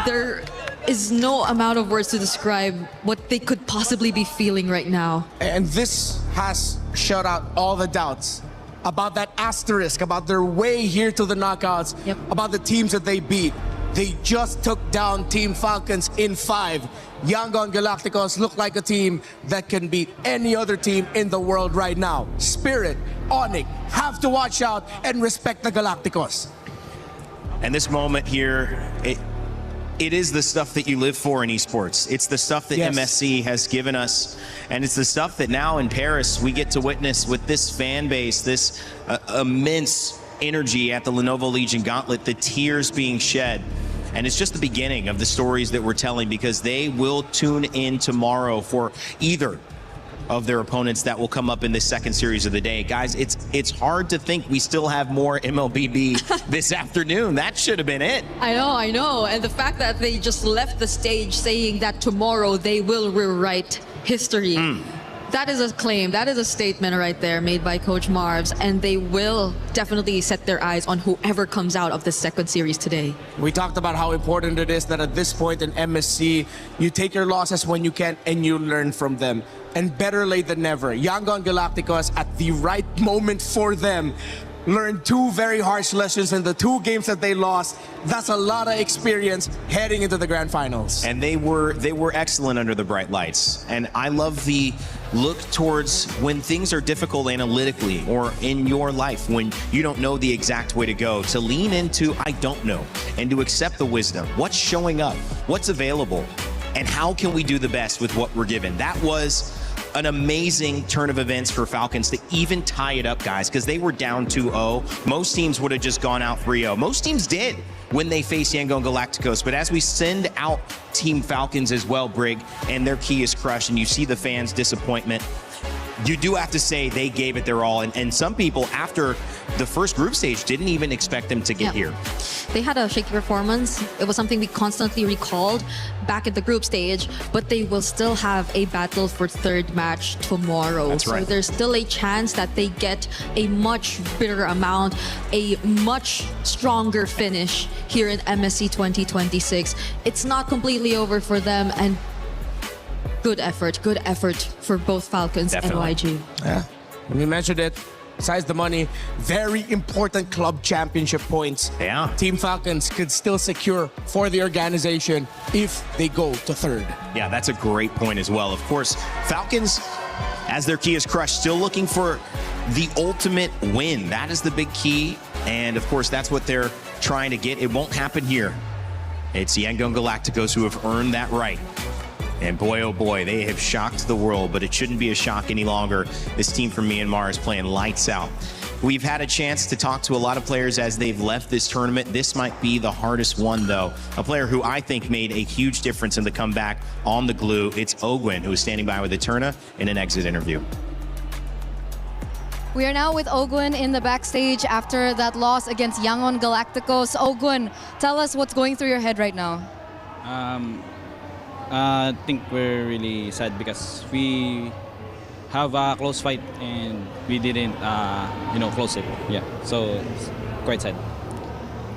There is no amount of words to describe what they could possibly be feeling right now. And this has shut out all the doubts about that asterisk, about their way here to the knockouts, about the teams that they beat. They just took down Team Falcons in 5. Yangon Galacticos look like a team that can beat any other team in the world right now. Spirit, Onyx, have to watch out and respect the Galacticos. And this moment here, it is the stuff that you live for in esports. It's the stuff that MSC has given us. And it's the stuff that now in Paris we get to witness with this fan base, this immense energy at the Lenovo Legion Gauntlet, the tears being shed. And it's just the beginning of the stories that we're telling, because they will tune in tomorrow for either of their opponents that will come up in this second series of the day. Guys, it's hard to think we still have more MLBB this afternoon. That should have been it. I know. And the fact that they just left the stage saying that tomorrow they will rewrite history. That is a claim, that is a statement right there made by Coach Marv's, and they will definitely set their eyes on whoever comes out of the second series today. We talked about how important it is that at this point in MSC, you take your losses when you can and you learn from them. And better late than never, Yangon Galacticos, at the right moment for them, learned 2 very harsh lessons in the 2 games that they lost. That's a lot of experience heading into the Grand Finals. And they were excellent under the bright lights. And I love the look towards when things are difficult analytically or in your life, when you don't know the exact way to go, to lean into I don't know and to accept the wisdom. What's showing up? What's available? And how can we do the best with what we're given? That was an amazing turn of events for Falcons to even tie it up, guys, because they were down 2-0. Most teams would have just gone out 3-0. Most teams did when they faced Yangon Galacticos. But as we send out Team Falcons as well, Brig, and their key is crushed, and you see the fans' disappointment, you do have to say they gave it their all. And some people, after the first group stage, didn't even expect them to get here. They had a shaky performance. It was something we constantly recalled back at the group stage, but they will still have a battle for third match tomorrow. That's right. So there's still a chance that they get a much bigger amount, a much stronger finish here in MSC 2026. It's not completely over for them, and good effort for both Falcons and YG. Yeah, we mentioned it. Besides the money, very important club championship points. Yeah. Team Falcons could still secure for the organization if they go to third. Yeah, that's a great point as well. Of course, Falcons, as their key is crushed, still looking for the ultimate win. That is the big key. And of course, that's what they're trying to get. It won't happen here. It's Yangon Galacticos who have earned that right. And boy, oh boy, they have shocked the world, but it shouldn't be a shock any longer. This team from Myanmar is playing lights out. We've had a chance to talk to a lot of players as they've left this tournament. This might be the hardest one, though. A player who I think made a huge difference in the comeback on the glue. It's Ogwin, who is standing by with Eterna in an exit interview. We are now with Ogwin in the backstage after that loss against Yangon Galacticos. Ogwin, tell us what's going through your head right now. I think we're really sad because we have a close fight and we didn't, close it. Yeah, so it's quite sad.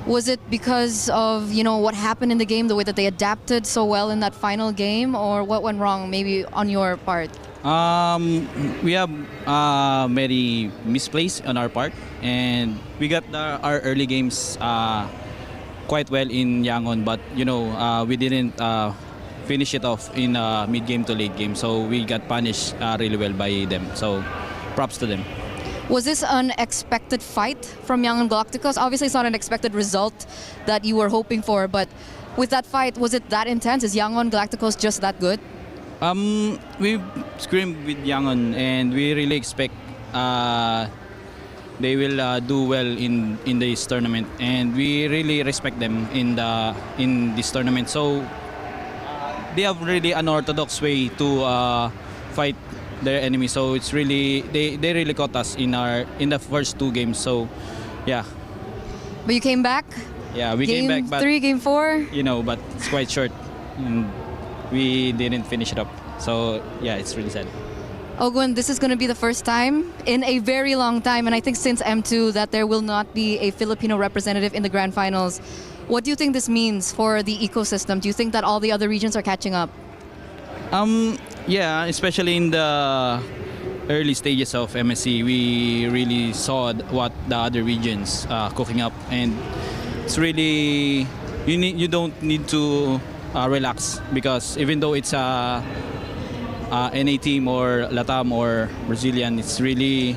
Was it because of, what happened in the game, the way that they adapted so well in that final game, or what went wrong maybe on your part? We have many misplays on our part, and we got our early games quite well in Yangon, but we didn't finish it off in mid game to late game, so we got punished really well by them. So props to them. Was this an expected fight from Yangon Galacticos? Obviously, it's not an expected result that you were hoping for, but with that fight, was it that intense? Is Yangon Galacticos just that good? We scrimmed with Yangon, and we really expect they will do well in this tournament, and we really respect them in this tournament. So they have really unorthodox way to fight their enemy. So it's really they really caught us in the first two games. So yeah. But you came back. Yeah, we came back. But, Game 4. But it's quite short, and we didn't finish it up. So yeah, it's really sad. Ogun, this is going to be the first time in a very long time, and I think since M2, that there will not be a Filipino representative in the grand finals. What do you think this means for the ecosystem? Do you think that all the other regions are catching up? Yeah, especially in the early stages of MSC, we really saw what the other regions cooking up, and it's really you don't need to relax, because even though it's a NA team or Latam or Brazilian, it's really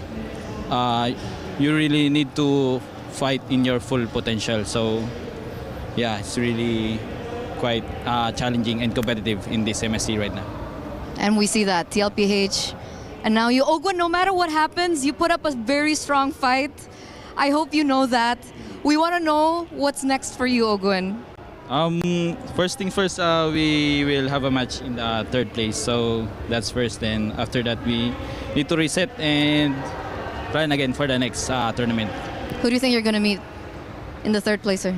you really need to fight in your full potential. So yeah, it's really quite challenging and competitive in this MSC right now. And we see that, TLPH. And now you, Ogun, no matter what happens, you put up a very strong fight. I hope you know that. We want to know what's next for you, Ogun. First thing first, we will have a match in the third place. So that's first. Then after that, we need to reset and plan again for the next tournament. Who do you think you're going to meet in the third placer?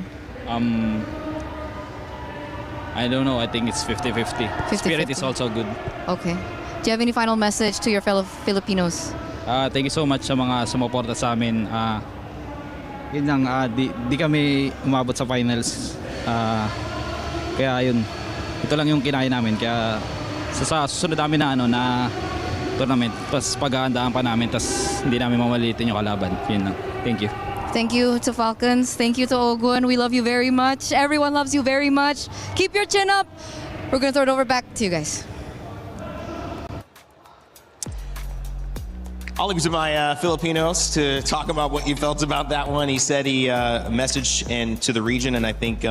I don't know. I think it's 50-50. Spirit is also good. Okay. Do you have any final message to your fellow Filipinos? Thank you so much sa mga sumuporta sa amin. Yun lang, di kami umabot sa finals. Kaya yun, ito lang yung kinaya namin. Kaya sa susunod namin na tournament, tapos paghahandaan pa namin, tapos hindi namin mamalitin yung kalaban. Yun lang. Thank you. Thank you to Falcons. Thank you to Ogun. We love you very much. Everyone loves you very much. Keep your chin up. We're going to throw it over back to you guys. I'll leave it to my Filipinos to talk about what you felt about that one. He said he messaged to the region, and I think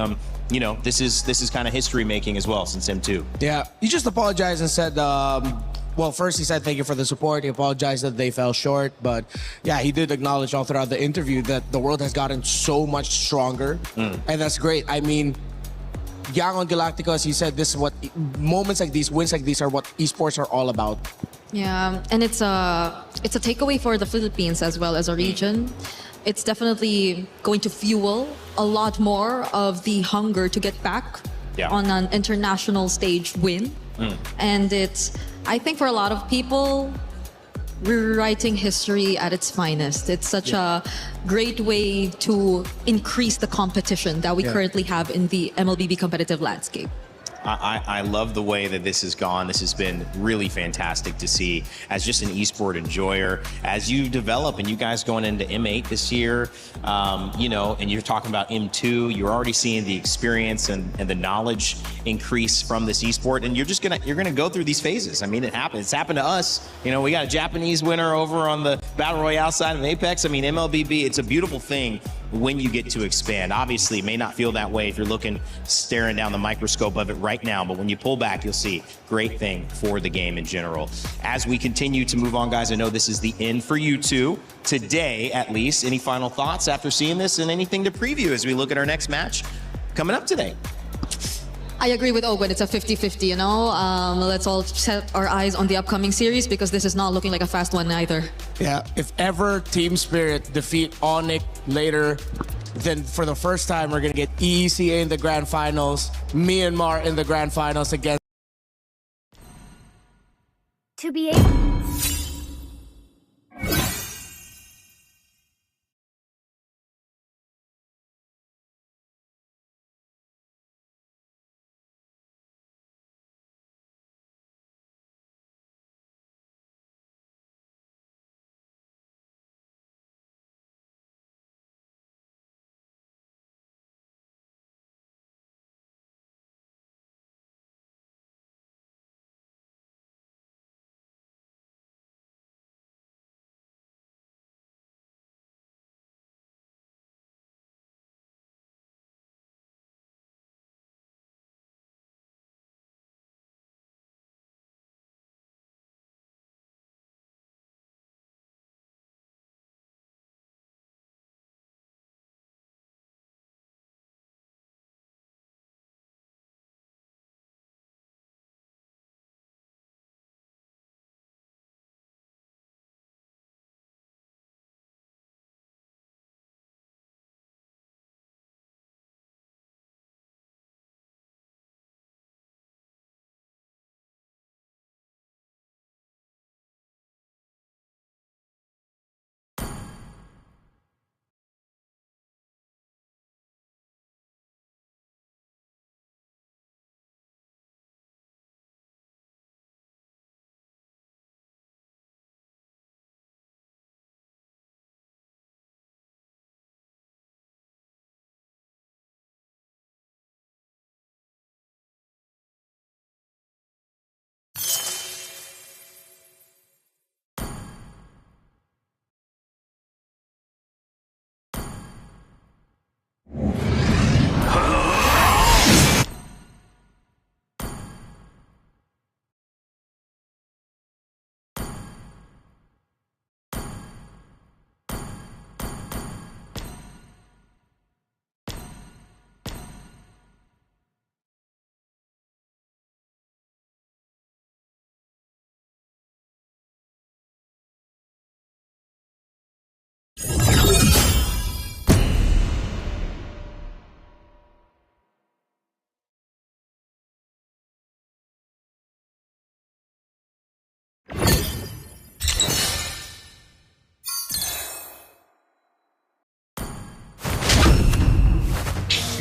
this is kind of history making as well since M2. Yeah, he just apologized and said. Well, first he said thank you for the support. He apologized that they fell short, but yeah, he did acknowledge all throughout the interview that the world has gotten so much stronger, and that's great. I mean, Yangon Galacticos, he said this is what moments like these, wins like these, are what esports are all about. Yeah, and it's a takeaway for the Philippines as well as a region. It's definitely going to fuel a lot more of the hunger to get back on an international stage win. And I think for a lot of people, we're writing history at its finest. It's such a great way to increase the competition that we currently have in the MLBB competitive landscape. I love the way that this has gone. This has been really fantastic to see as just an esport enjoyer. As you develop and you guys going into M8 this year, and you're talking about M2, you're already seeing the experience and the knowledge increase from this esport, and you're gonna go through these phases. I mean, it happens. It's happened to us. We got a Japanese winner over on the Battle Royale side of Apex. I mean, MLBB, it's a beautiful thing when you get to expand. Obviously, it may not feel that way if you're staring down the microscope of it right now, but when you pull back, you'll see great thing for the game in general. As we continue to move on, guys, I know this is the end for you two, today at least. Any final thoughts after seeing this, and anything to preview as we look at our next match coming up today? I agree with Ogun. It's a 50-50, Let's all set our eyes on the upcoming series, because this is not looking like a fast one either. Yeah, if ever Team Spirit defeat Onyx later, then for the first time, we're going to get ECA in the grand finals, Myanmar in the grand finals against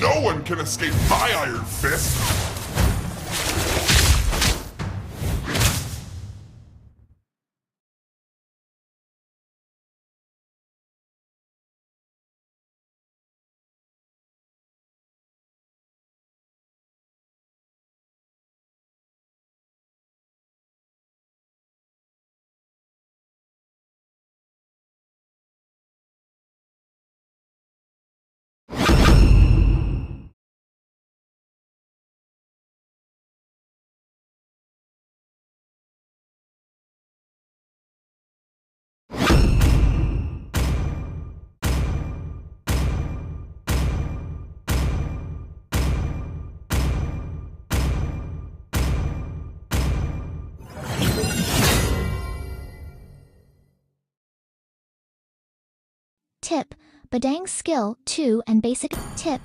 No one can escape my Iron Fist! Tip: Badang's skill 2 and basic. Tip: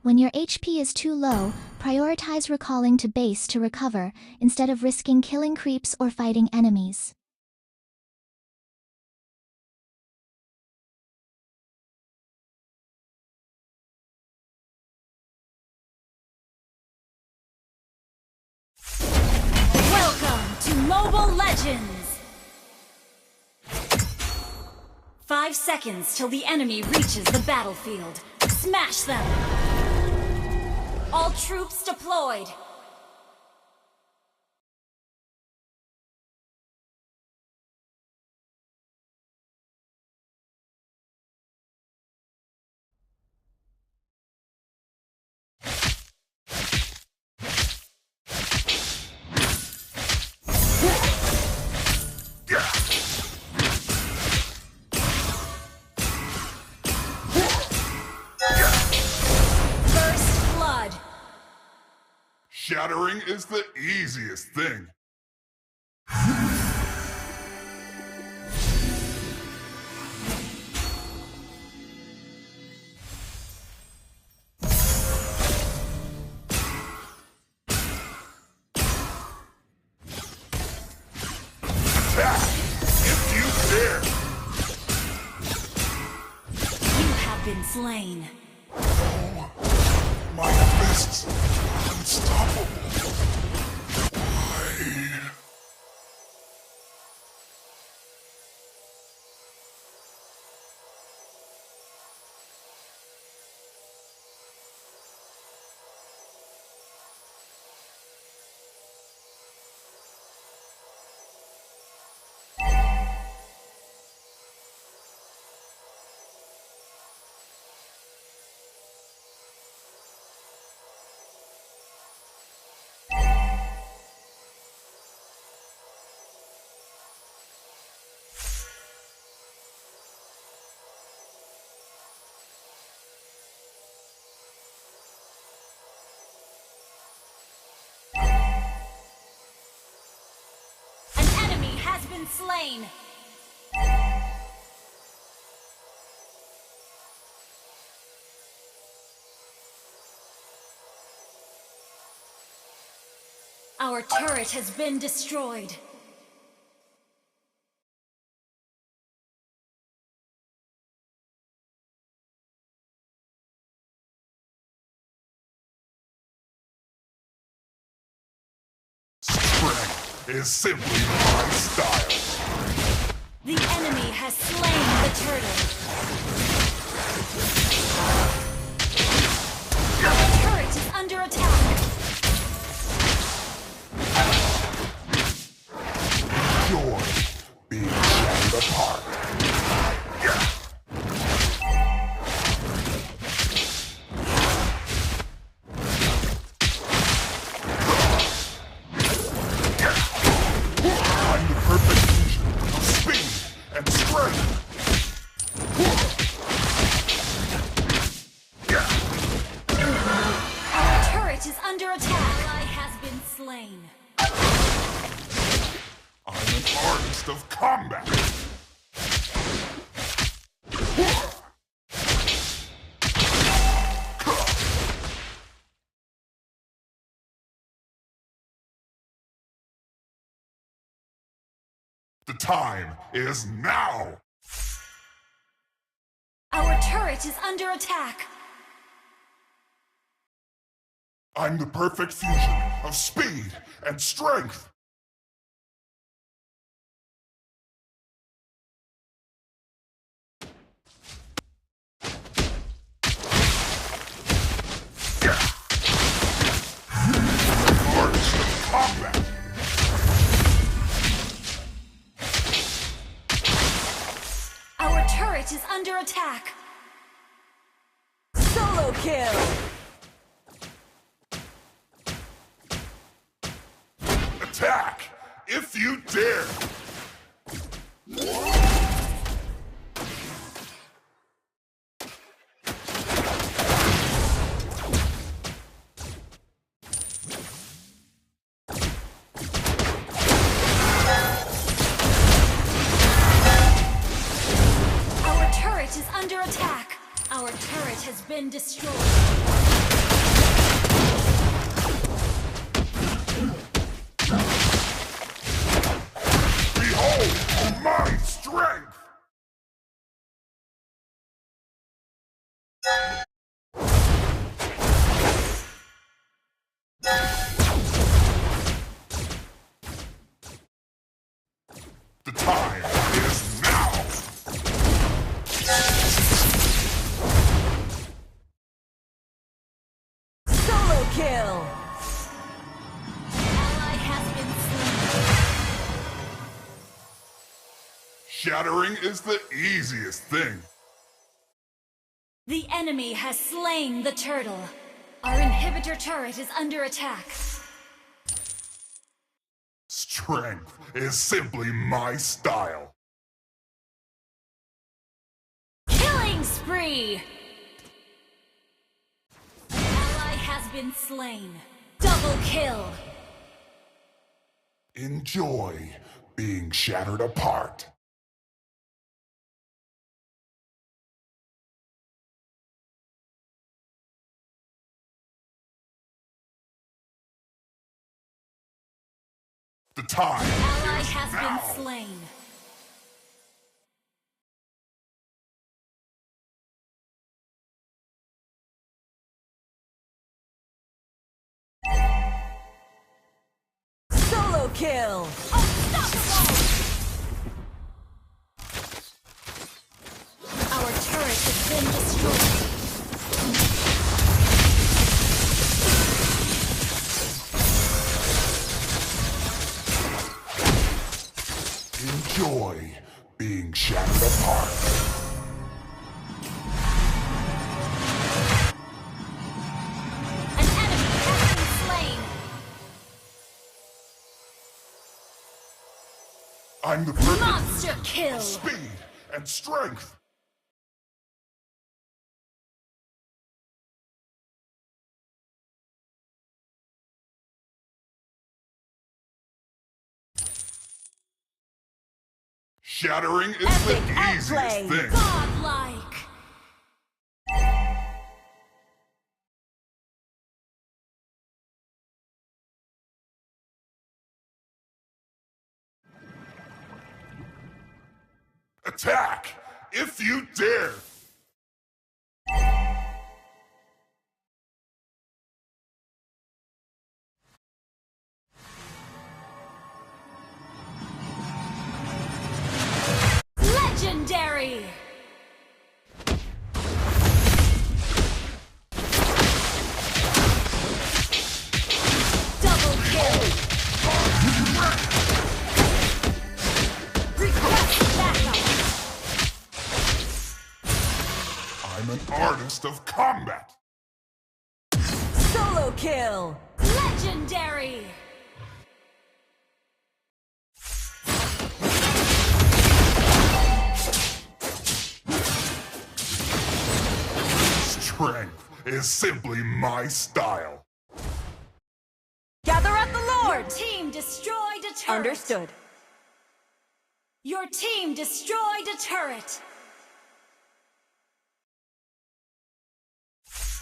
when your HP is too low, prioritize recalling to base to recover, instead of risking killing creeps or fighting enemies. Welcome to Mobile Legends! 5 seconds till the enemy reaches the battlefield. Smash them! All troops deployed! First blood! Shattering is the easiest thing. Attack! If you dare! You have been slain. My fists unstoppable. Why? An enemy has been slain. Our turret has been destroyed. Strength is simply my style. The enemy has slain the turtle. Our turret is under attack. Joy being shattered apart. I'm the perfect fusion of speed and strength. Our turret is under attack. Ally has been slain. I'm an artist of combat. The time is now! Our turret is under attack. I'm the perfect fusion of speed and strength. Artist of combat. Our turret is under attack. Solo kill. Attack if you dare. Our turret is under attack. Our turret has been destroyed. Behold my strength! The time is now! Solo kill. Ally has been slain. Shattering is the easiest thing. The enemy has slain the turtle. Our inhibitor turret is under attack. Strength is simply my style. Killing spree! Ally has been slain. Double kill. Enjoy being shattered apart. The time Ally is has now. been slain. Solo kill. Unstoppable! Our turret has been destroyed. Enjoy being shattered apart. An enemy has been slain. I'm the perfect Monster fusion kill. of speed and strength. Shattering is the Epic easiest outplay. thing. Godlike. Attack if you dare. Legendary. Double kill. Request backup. I'm an artist of combat. Solo kill. Legendary. Strength is simply my style. Gather at the Your Lord. team destroyed a turret. Understood. Your team destroyed a turret.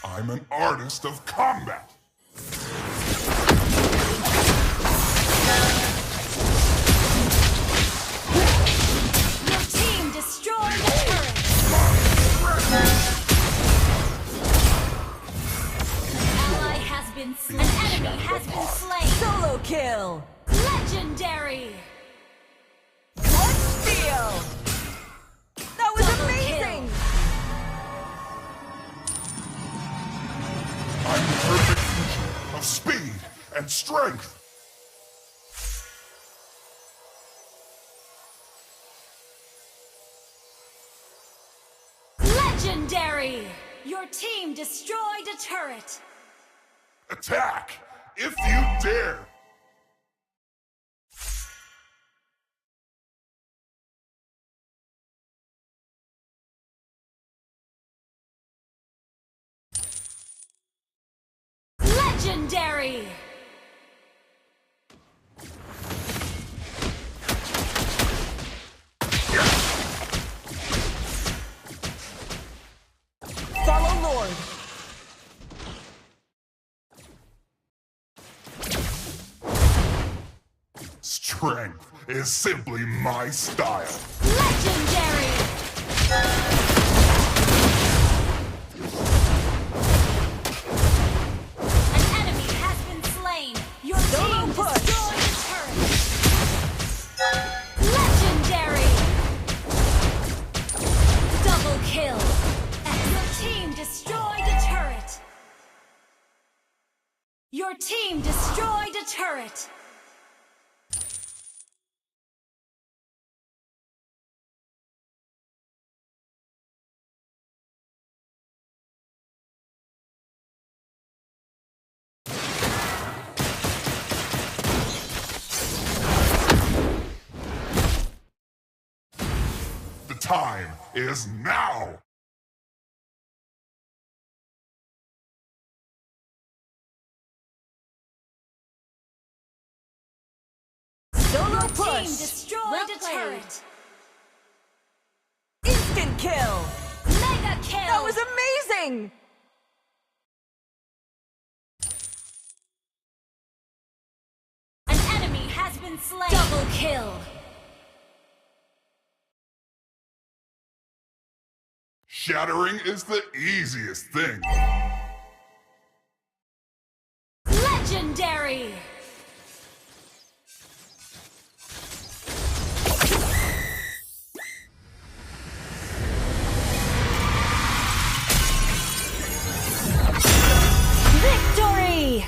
I'm an artist of combat. Your team destroyed a turret. Ally has been been slain. An enemy has been slain. Solo kill. Legendary. Clutch steal. That was Double amazing. I'm the perfect fusion of speed and strength. Legendary. Your team destroyed a turret. Attack if you dare. Legendary. Follow Lord. Strength is simply my style. Legendary. An enemy has been slain. Your team destroyed a turret. Legendary. Double kill. Your team destroyed a turret. Your team destroyed a turret. The time is now. Solo Your push. team destroyed a turret. Instant kill. Mega kill. That was amazing. An enemy has been slain. Double kill. Shattering is the easiest thing. Legendary. Victory!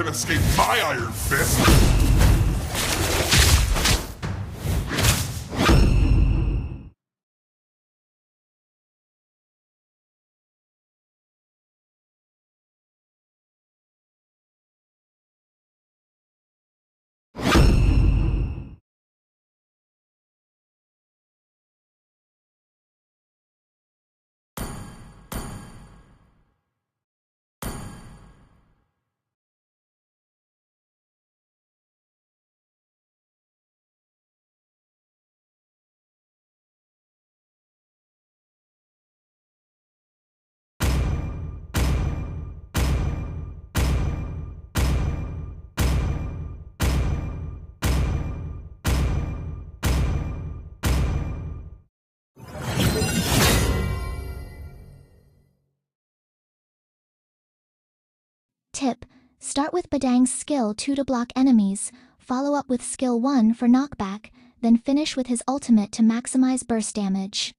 can escape my iron fist! Tip: start with Badang's skill 2 to block enemies, follow up with skill 1 for knockback, then finish with his ultimate to maximize burst damage.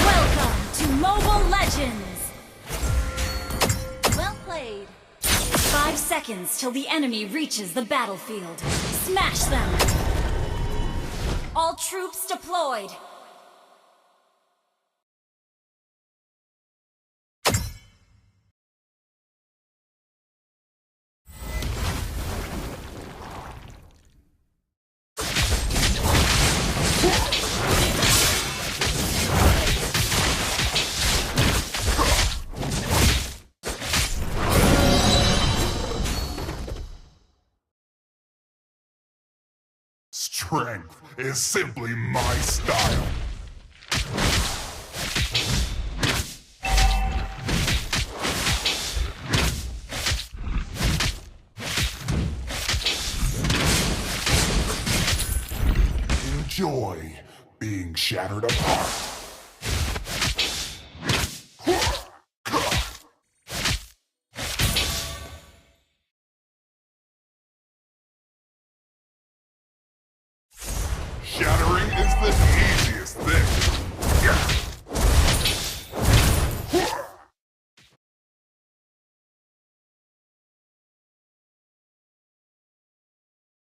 Welcome to Mobile Legends! Well played. 5 seconds till the enemy reaches the battlefield. Smash them! All troops deployed! Strength is simply my style. Enjoy being shattered apart. Shattering is the easiest thing.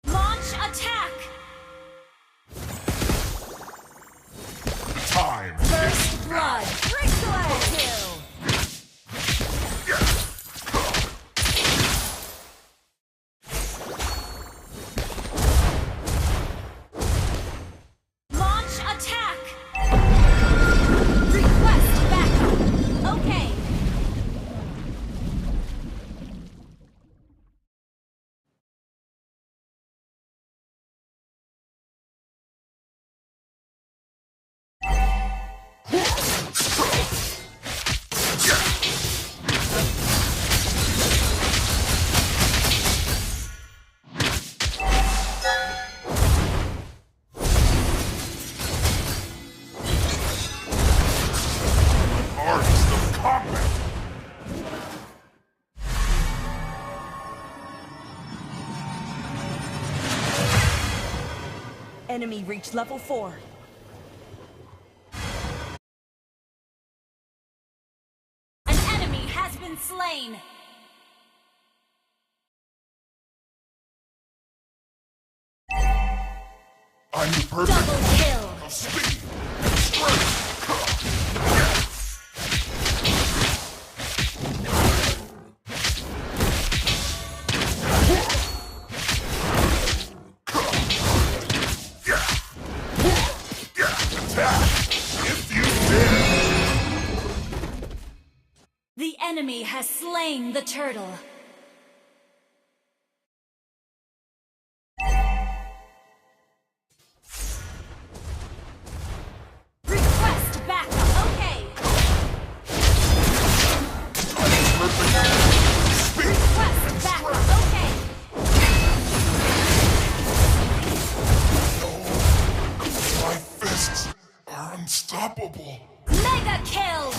Launch attack! Time. First blood! Triple kill! Launch attack! Request backup! Okay. Artist of combat. Enemy reached level 4. An enemy has been slain! I'm the perfect Double kill! of speed and strength. Attack if you dare. The enemy has slain the turtle. Request backup. Okay. Request backup. Okay. Unstoppable. Mega kill!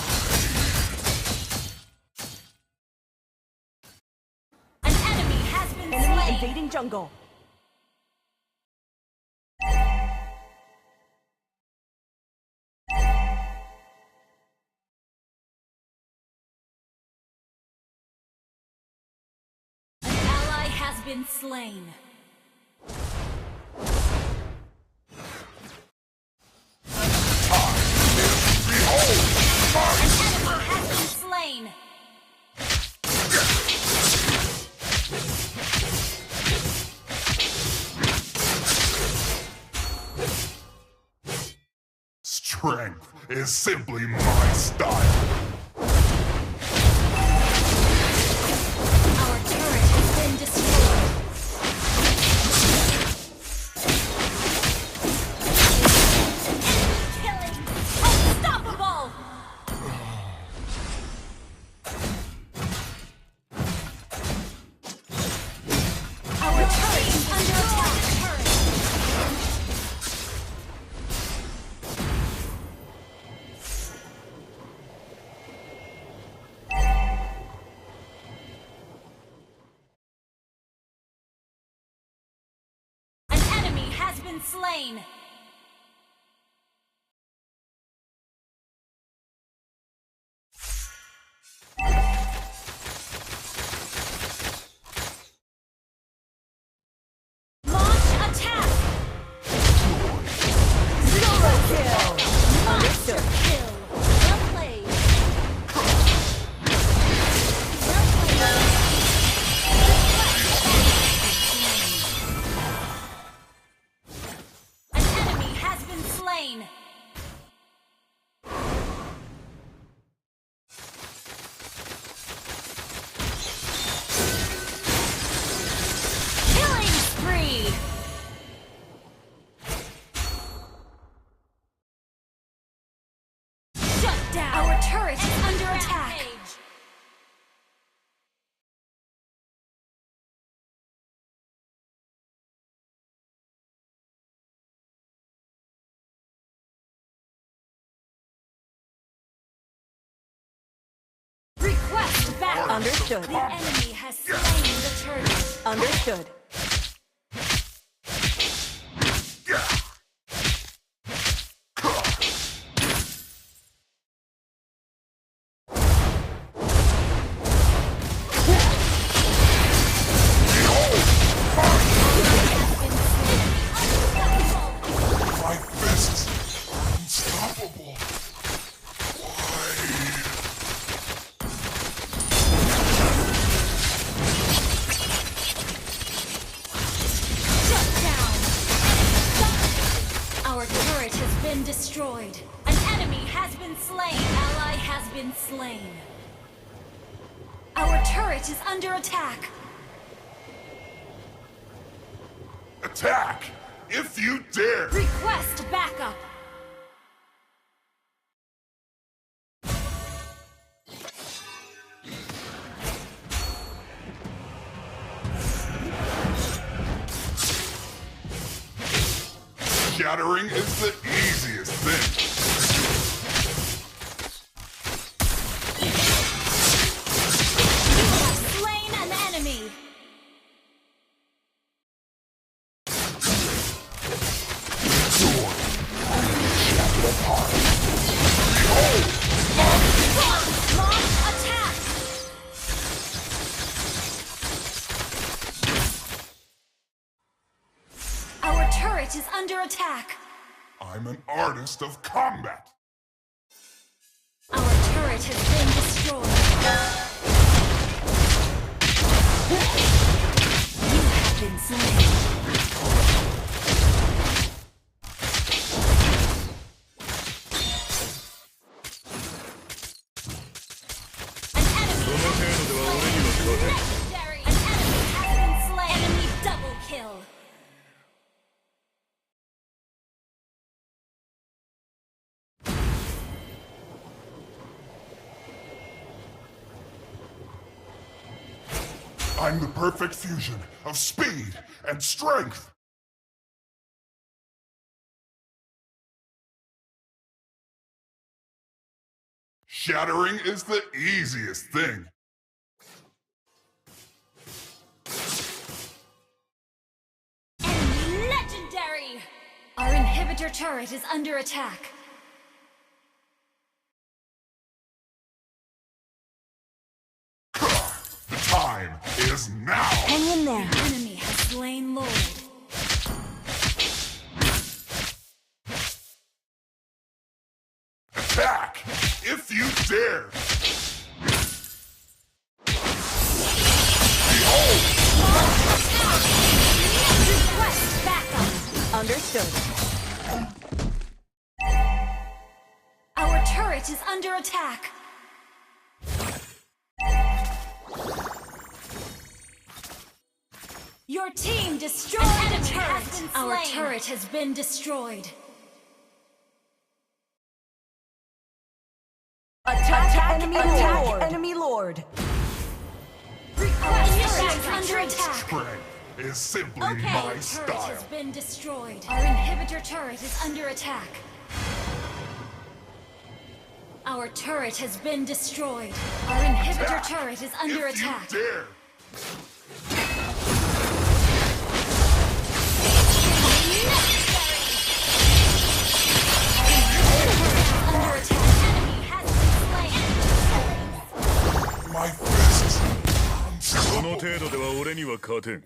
An enemy has been Enemy slain. invading jungle. An ally has been slain. An enemy has been slain. Strength is simply my style. Our turret has been destroyed. Enemy killing! Unstoppable! Our turret is under attack. An enemy has been slain. Launch attack! Zero kill. Monster kill! Well played. Well played. An enemy has been slain. Killing spree! Shut down! Our turret is under attack. Request back. Understood. The enemy has slain the turret. Understood. My fists unstoppable. Shut down. Our turret has been destroyed. An enemy has been slain. Ally has been slain. Our turret is under attack. Attack! If you dare! Request backup. Shattering is the easiest thing. You have slain an enemy. Launch attack. Our turret is under attack. I'm an artist of combat. Our turret has been destroyed. You have been slain. Legendary! An enemy has been slain. Enemy double kill. I'm the perfect fusion of speed and strength. Shattering is the easiest thing. Enemy legendary! Our inhibitor turret is under attack. The time is now! Hang in there. The enemy has slain Lord. Attack! If you dare! Request backup. Understood. Our turret is under attack. Your team destroyed a turret. Our turret has been destroyed. Attack enemy lord. Our turret is under attack. Strength is simply Our my turret style. has been destroyed. Our inhibitor turret is under attack. Our turret has been destroyed. Our inhibitor turret is under attack. Dare! My fists. この程度では俺には勝てん。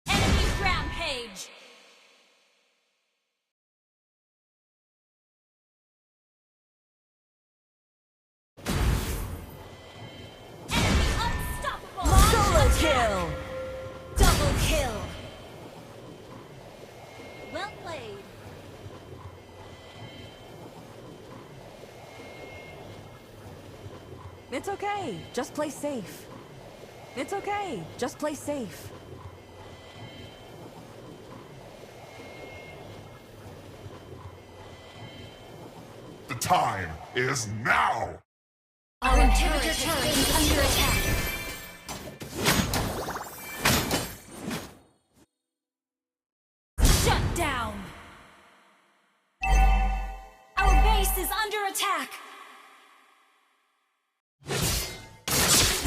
Enemy rampage. Enemy unstoppable. Solo kill. Double kill. Well played. It's okay. Just play safe. It's okay. Just play safe. The time is now! Our inhibitor turret is under attack. Shut down. Our base is under attack.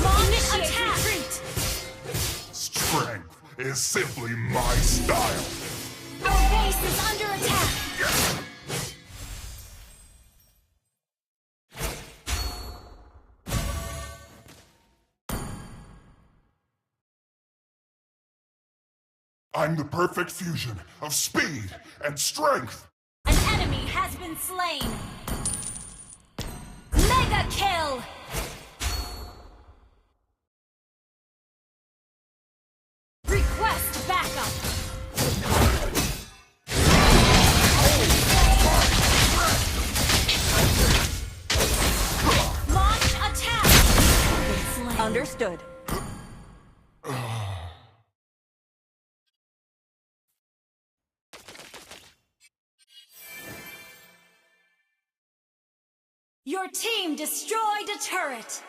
Launch attack. Retreat. Strength is simply my style. Our base is under attack. I'm the perfect fusion of speed and strength. An enemy has been slain. Mega kill. Request backup. Launch attack. Understood. Your team destroyed a turret.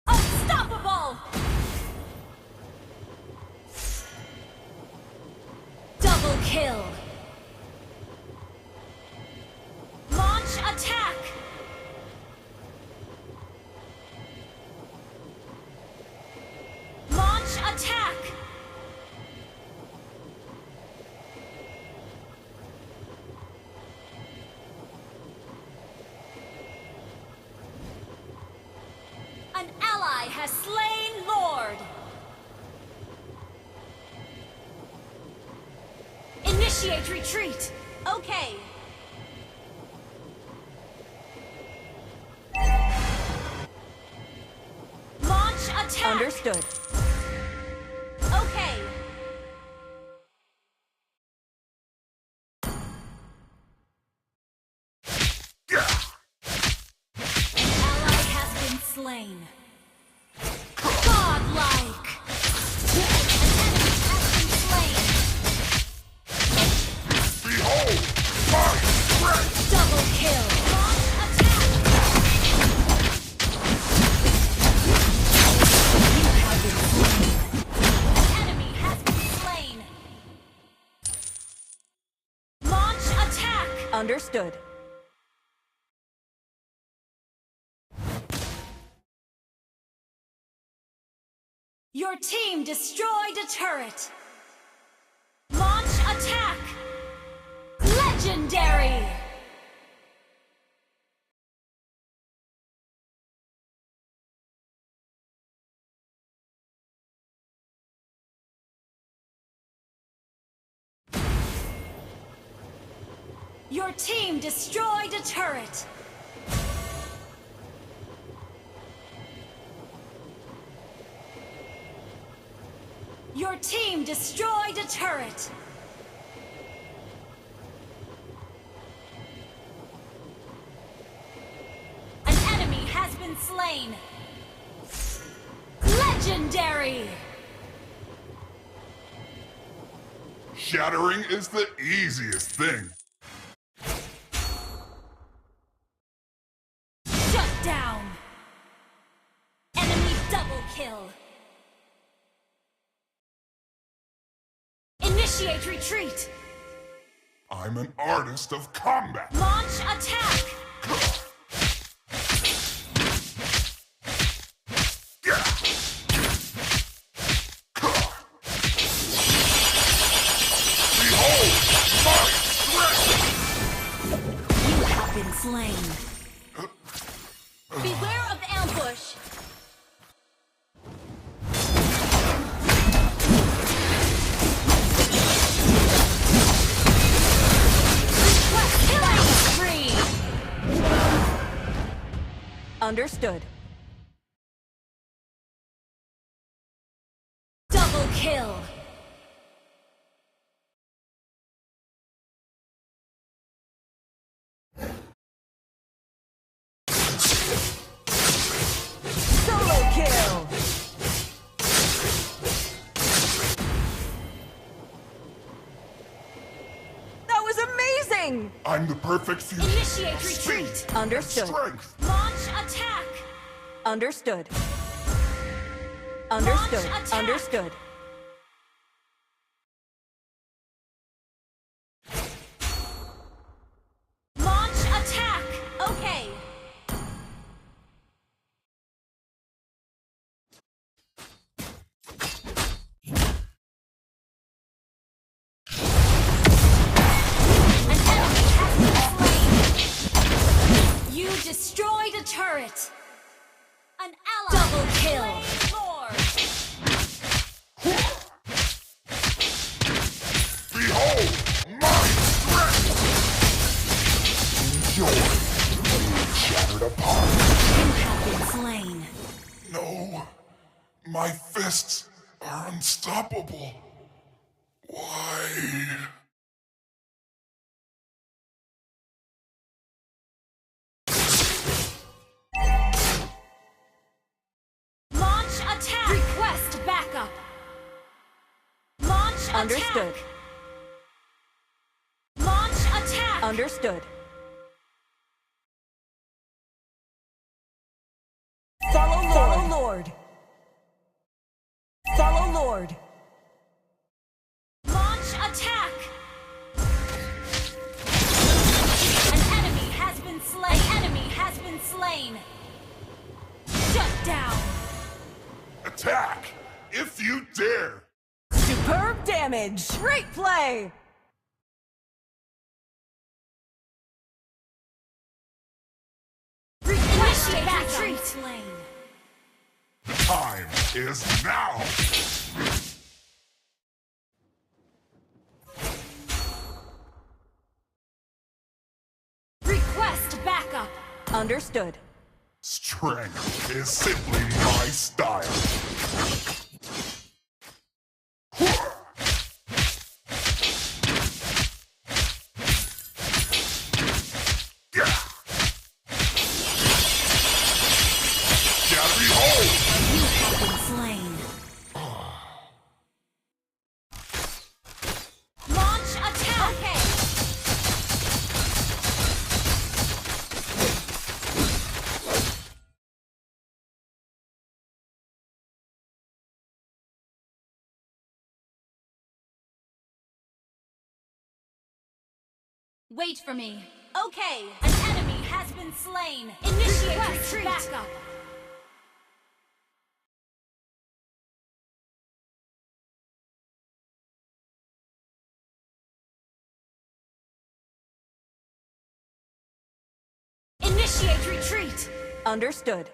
Unstoppable! Double kill. Launch attack. Launch attack. An ally has slain Lord. Initiate retreat. Okay. Launch attack. Understood. Okay. An ally has been slain. Understood. Your team destroyed a turret. Launch attack. Legendary. Your team destroyed a turret. Your team destroyed a turret. An enemy has been slain. Legendary. Shattering is the easiest thing. Shut down. Enemy double kill. Initiate retreat. I'm an artist of combat. Launch attack. Behold my strength! You have been slain. Beware of ambush. Killing spree. Understood. Double kill. Solo kill. That was amazing. I'm the perfect fusion. Initiate of retreat. speed Understood. and strength. Launch attack. Understood. Understood. attack. Understood. Launch attack. Okay. An enemy has been slain. You destroyed a turret. An ally. Double kill. Lord. Behold my strength! Enjoy being shattered apart. You have been slain. No, my fists are unstoppable. Why? Launch attack. Request backup. Launch Understood. attack. Launch attack. Understood. Follow Lord. Follow Lord. Follow Lord. Launch attack. An enemy has been slain. An enemy has been slain. Shut down. Attack! If you dare! Superb damage. Great play. Initiate retreat. The time is now! Request backup. Understood. Strength is simply my style. Behold! You have been slain. Launch attack. Okay. Wait for me. Okay, an enemy has been slain. Initiate retreat. Backup. Initiate retreat. Understood.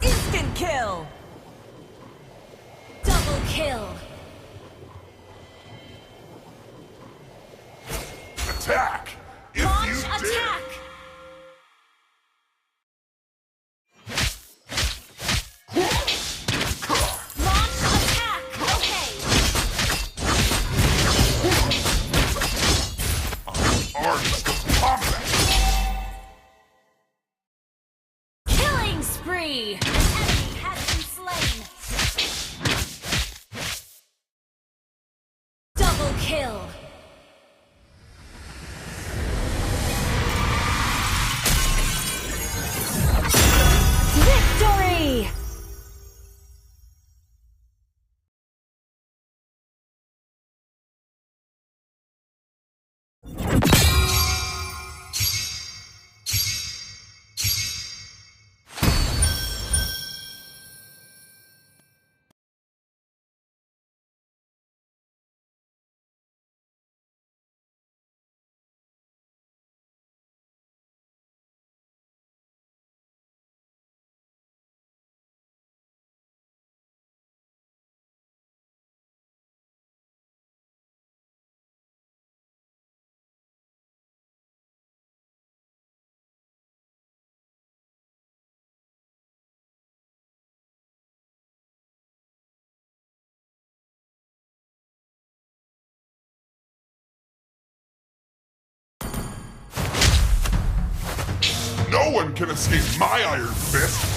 Instant kill. Double kill. Attack! If Launch you dare! attack. Launch attack. Okay. Arms of combat! Killing spree. An enemy has been slain. Double kill. Victory! No one can escape my Iron Fist!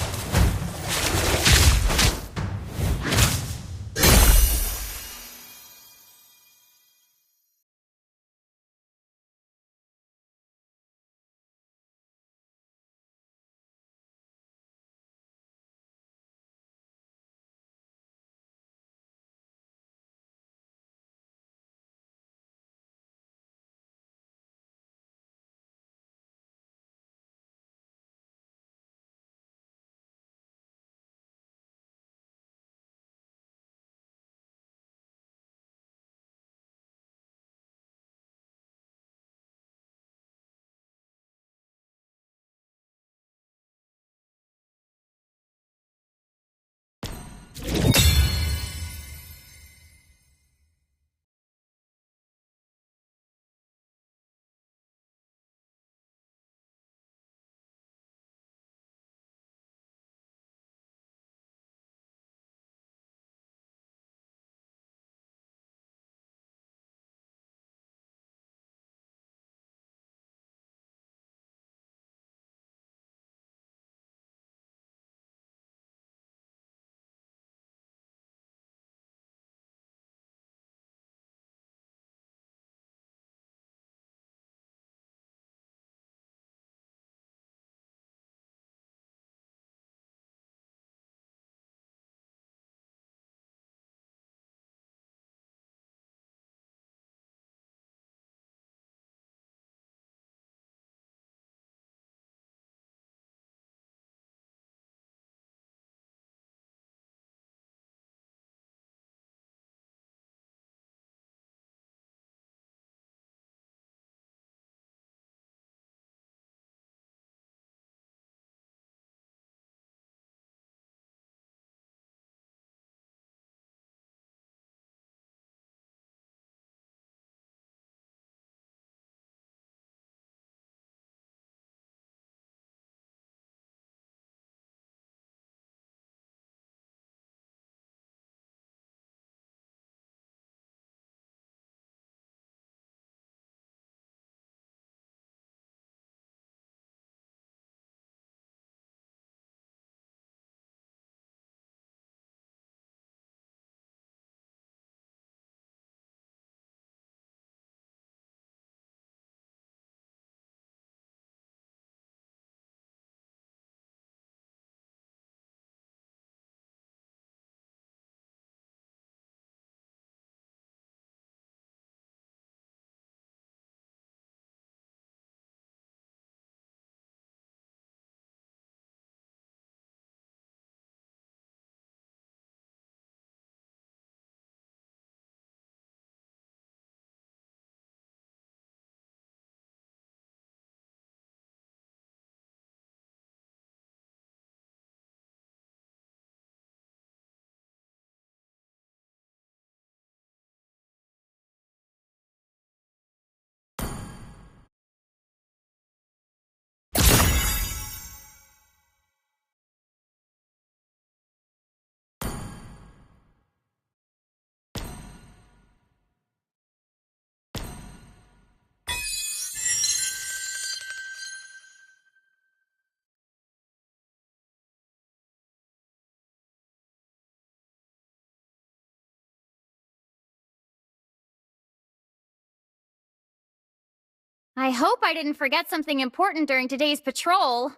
I hope I didn't forget something important during today's patrol.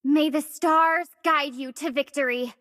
May the stars guide you to victory.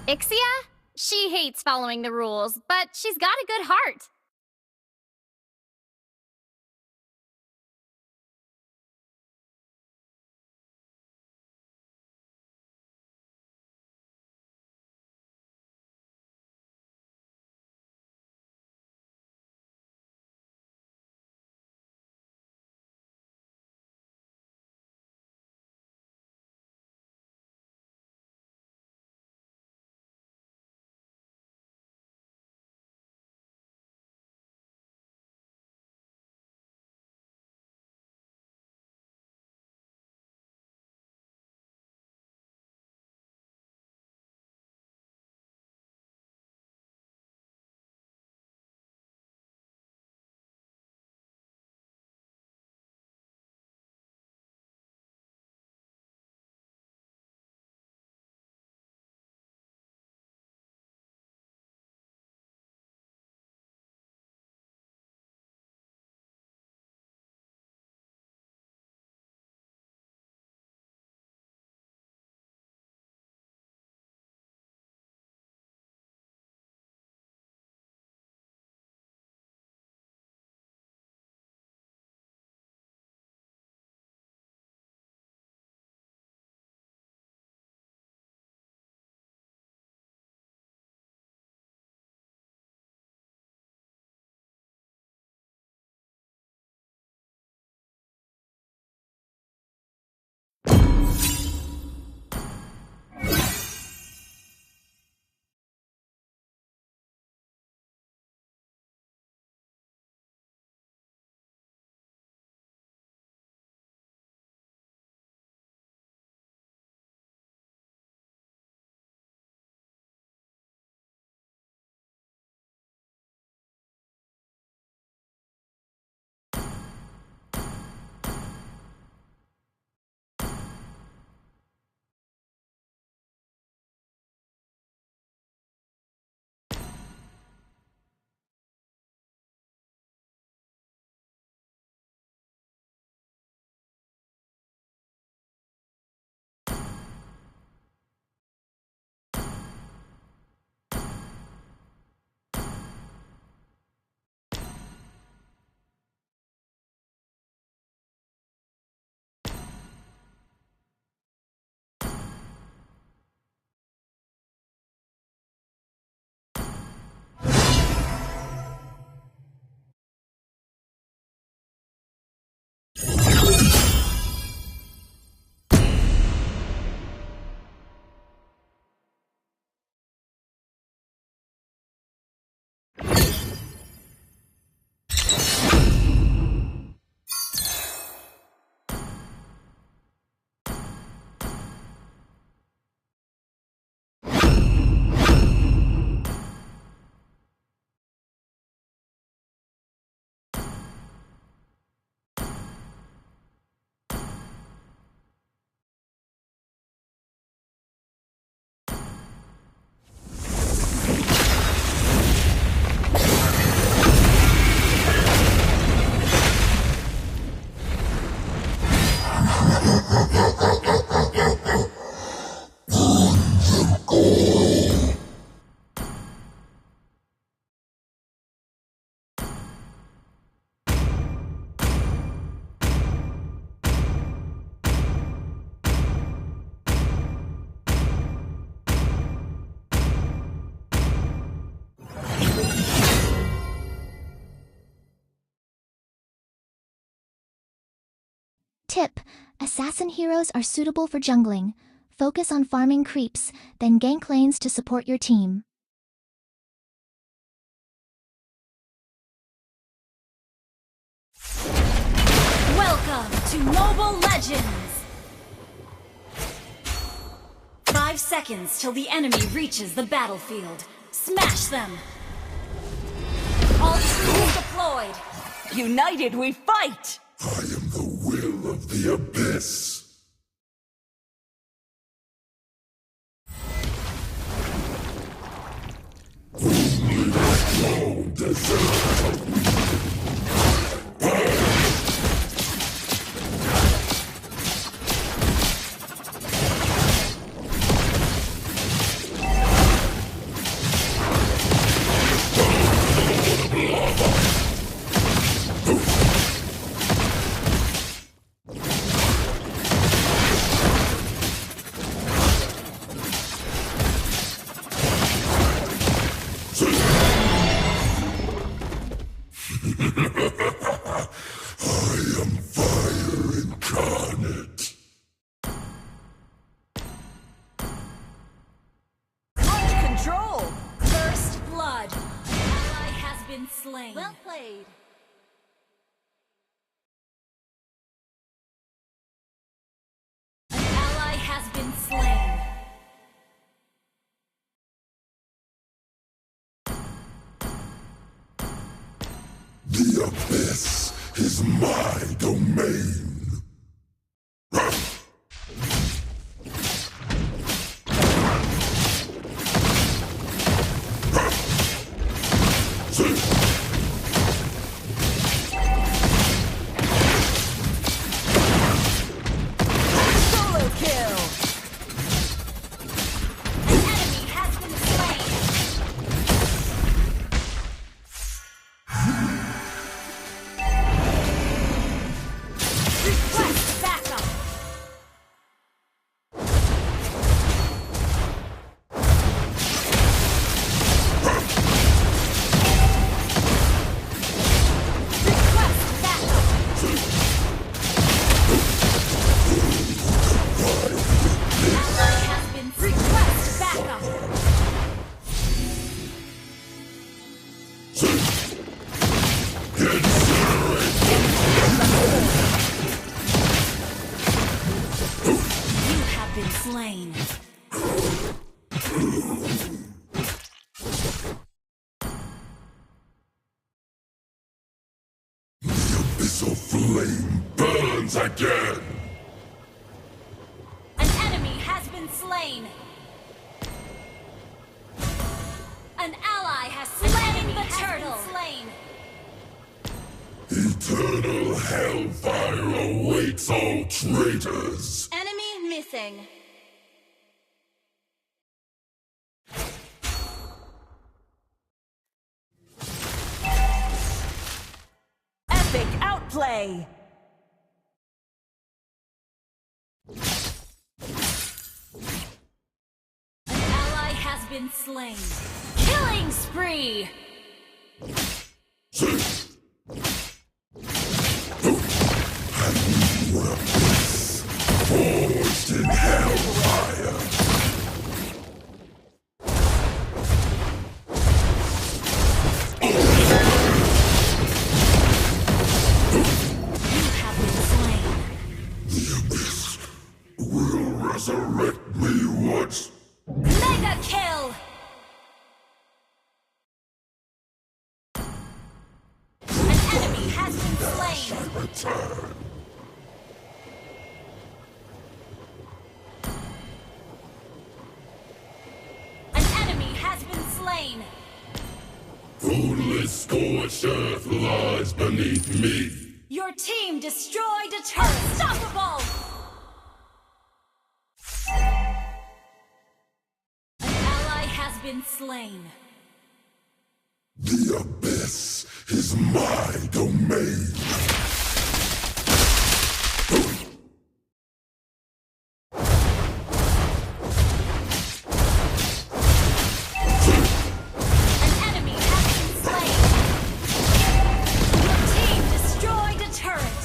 Ixia? She hates following the rules, but she's got a good heart. Tip: assassin heroes are suitable for jungling. Focus on farming creeps, then gank lanes to support your team. Welcome to Mobile Legends! 5 seconds till the enemy reaches the battlefield. Smash them! All troops deployed! United we fight! I am the will of the abyss. Only the throne deserves Control! First blood! Ally has been slain. Well played. An ally has been slain. the abyss is my domain. Solo kill! An enemy has been slain. Request backup. Request backup. Ally has been request backup. You have been slain. Abyssal flame burns again. An enemy has been slain. An ally has slain the turtle. Eternal hellfire awaits all traitors. Enemy missing. Epic outplay! An ally has been slain. Killing spree. Forged in hellfire. You have been slain. The abyss will resurrect me once. Mega kill. An enemy has been slain. Return. An enemy has been slain. Foodless scorched earth lies beneath me. Your team destroyed a turret. Unstoppable. An ally has been slain. The abyss is my domain. An enemy has been slain. Your team destroyed a turret.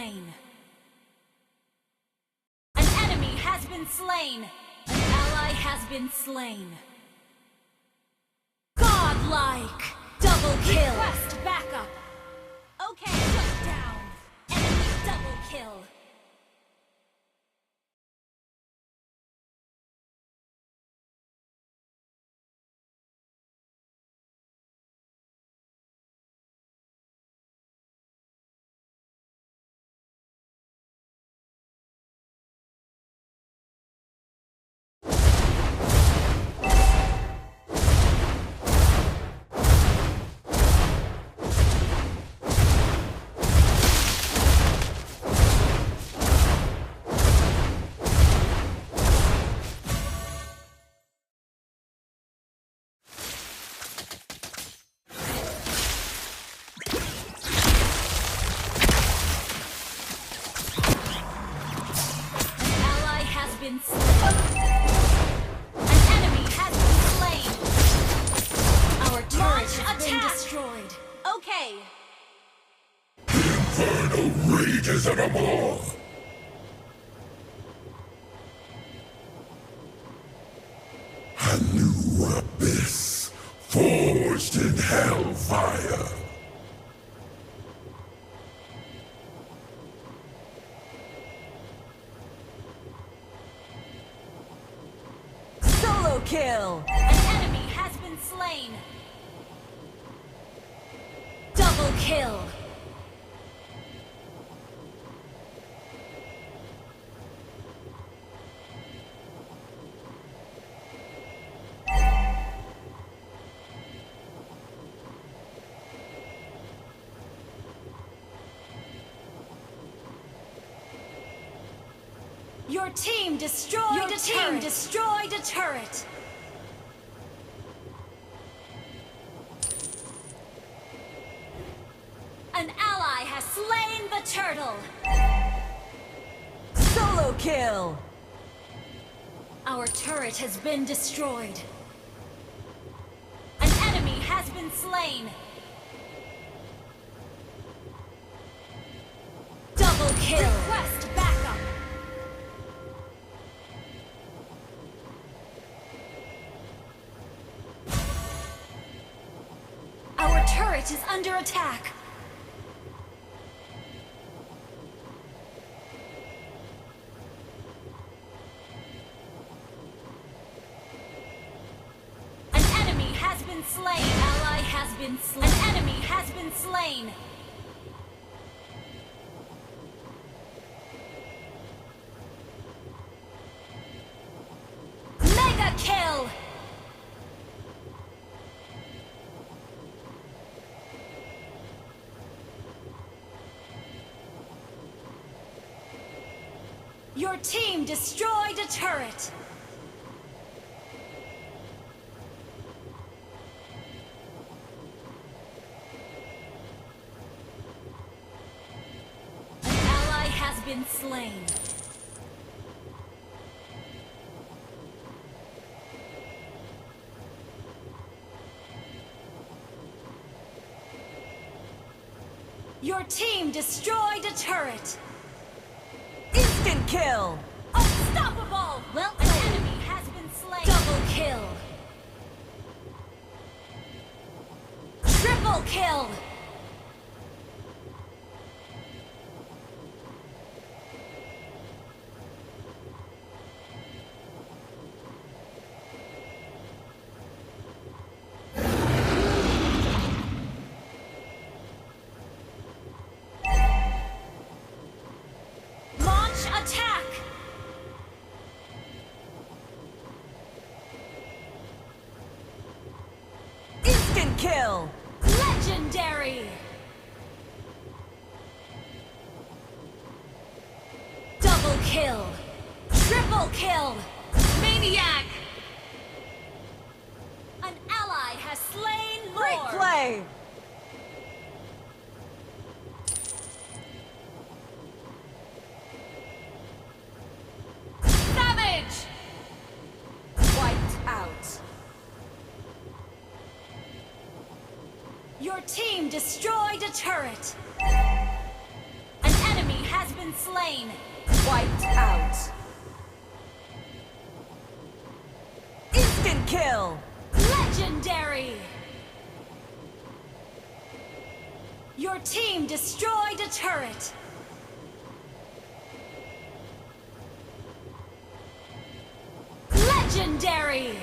slain. An enemy has been slain. An ally has been slain. Godlike! Double kill! Request backup! Okay, shut down! Enemy double kill! Been slain. An enemy has been slain. Our turret has been destroyed. Okay. Infernal rages evermore. A new abyss forged in hellfire. Kill! An enemy has been slain. Double kill. Your team destroyed a turret. An ally has slain the turtle. Solo kill. Our turret has been destroyed. An enemy has been slain. Double kill. Request backup. Our turret is under attack. Slain. Ally has been slain. An enemy has been slain. Mega kill. Your team destroyed a turret. Been slain. Your team destroyed a turret. Instant kill. Unstoppable. Well, an enemy has been slain. Double kill. Triple kill. Attack! Instant kill! Legendary! Double kill! Triple kill! Maniac! An ally has slain Lord! Great play! Wiped out. Your team destroyed a turret. An enemy has slain. Wiped out. Instant kill. Legendary. Your team destroyed a turret. Legendary.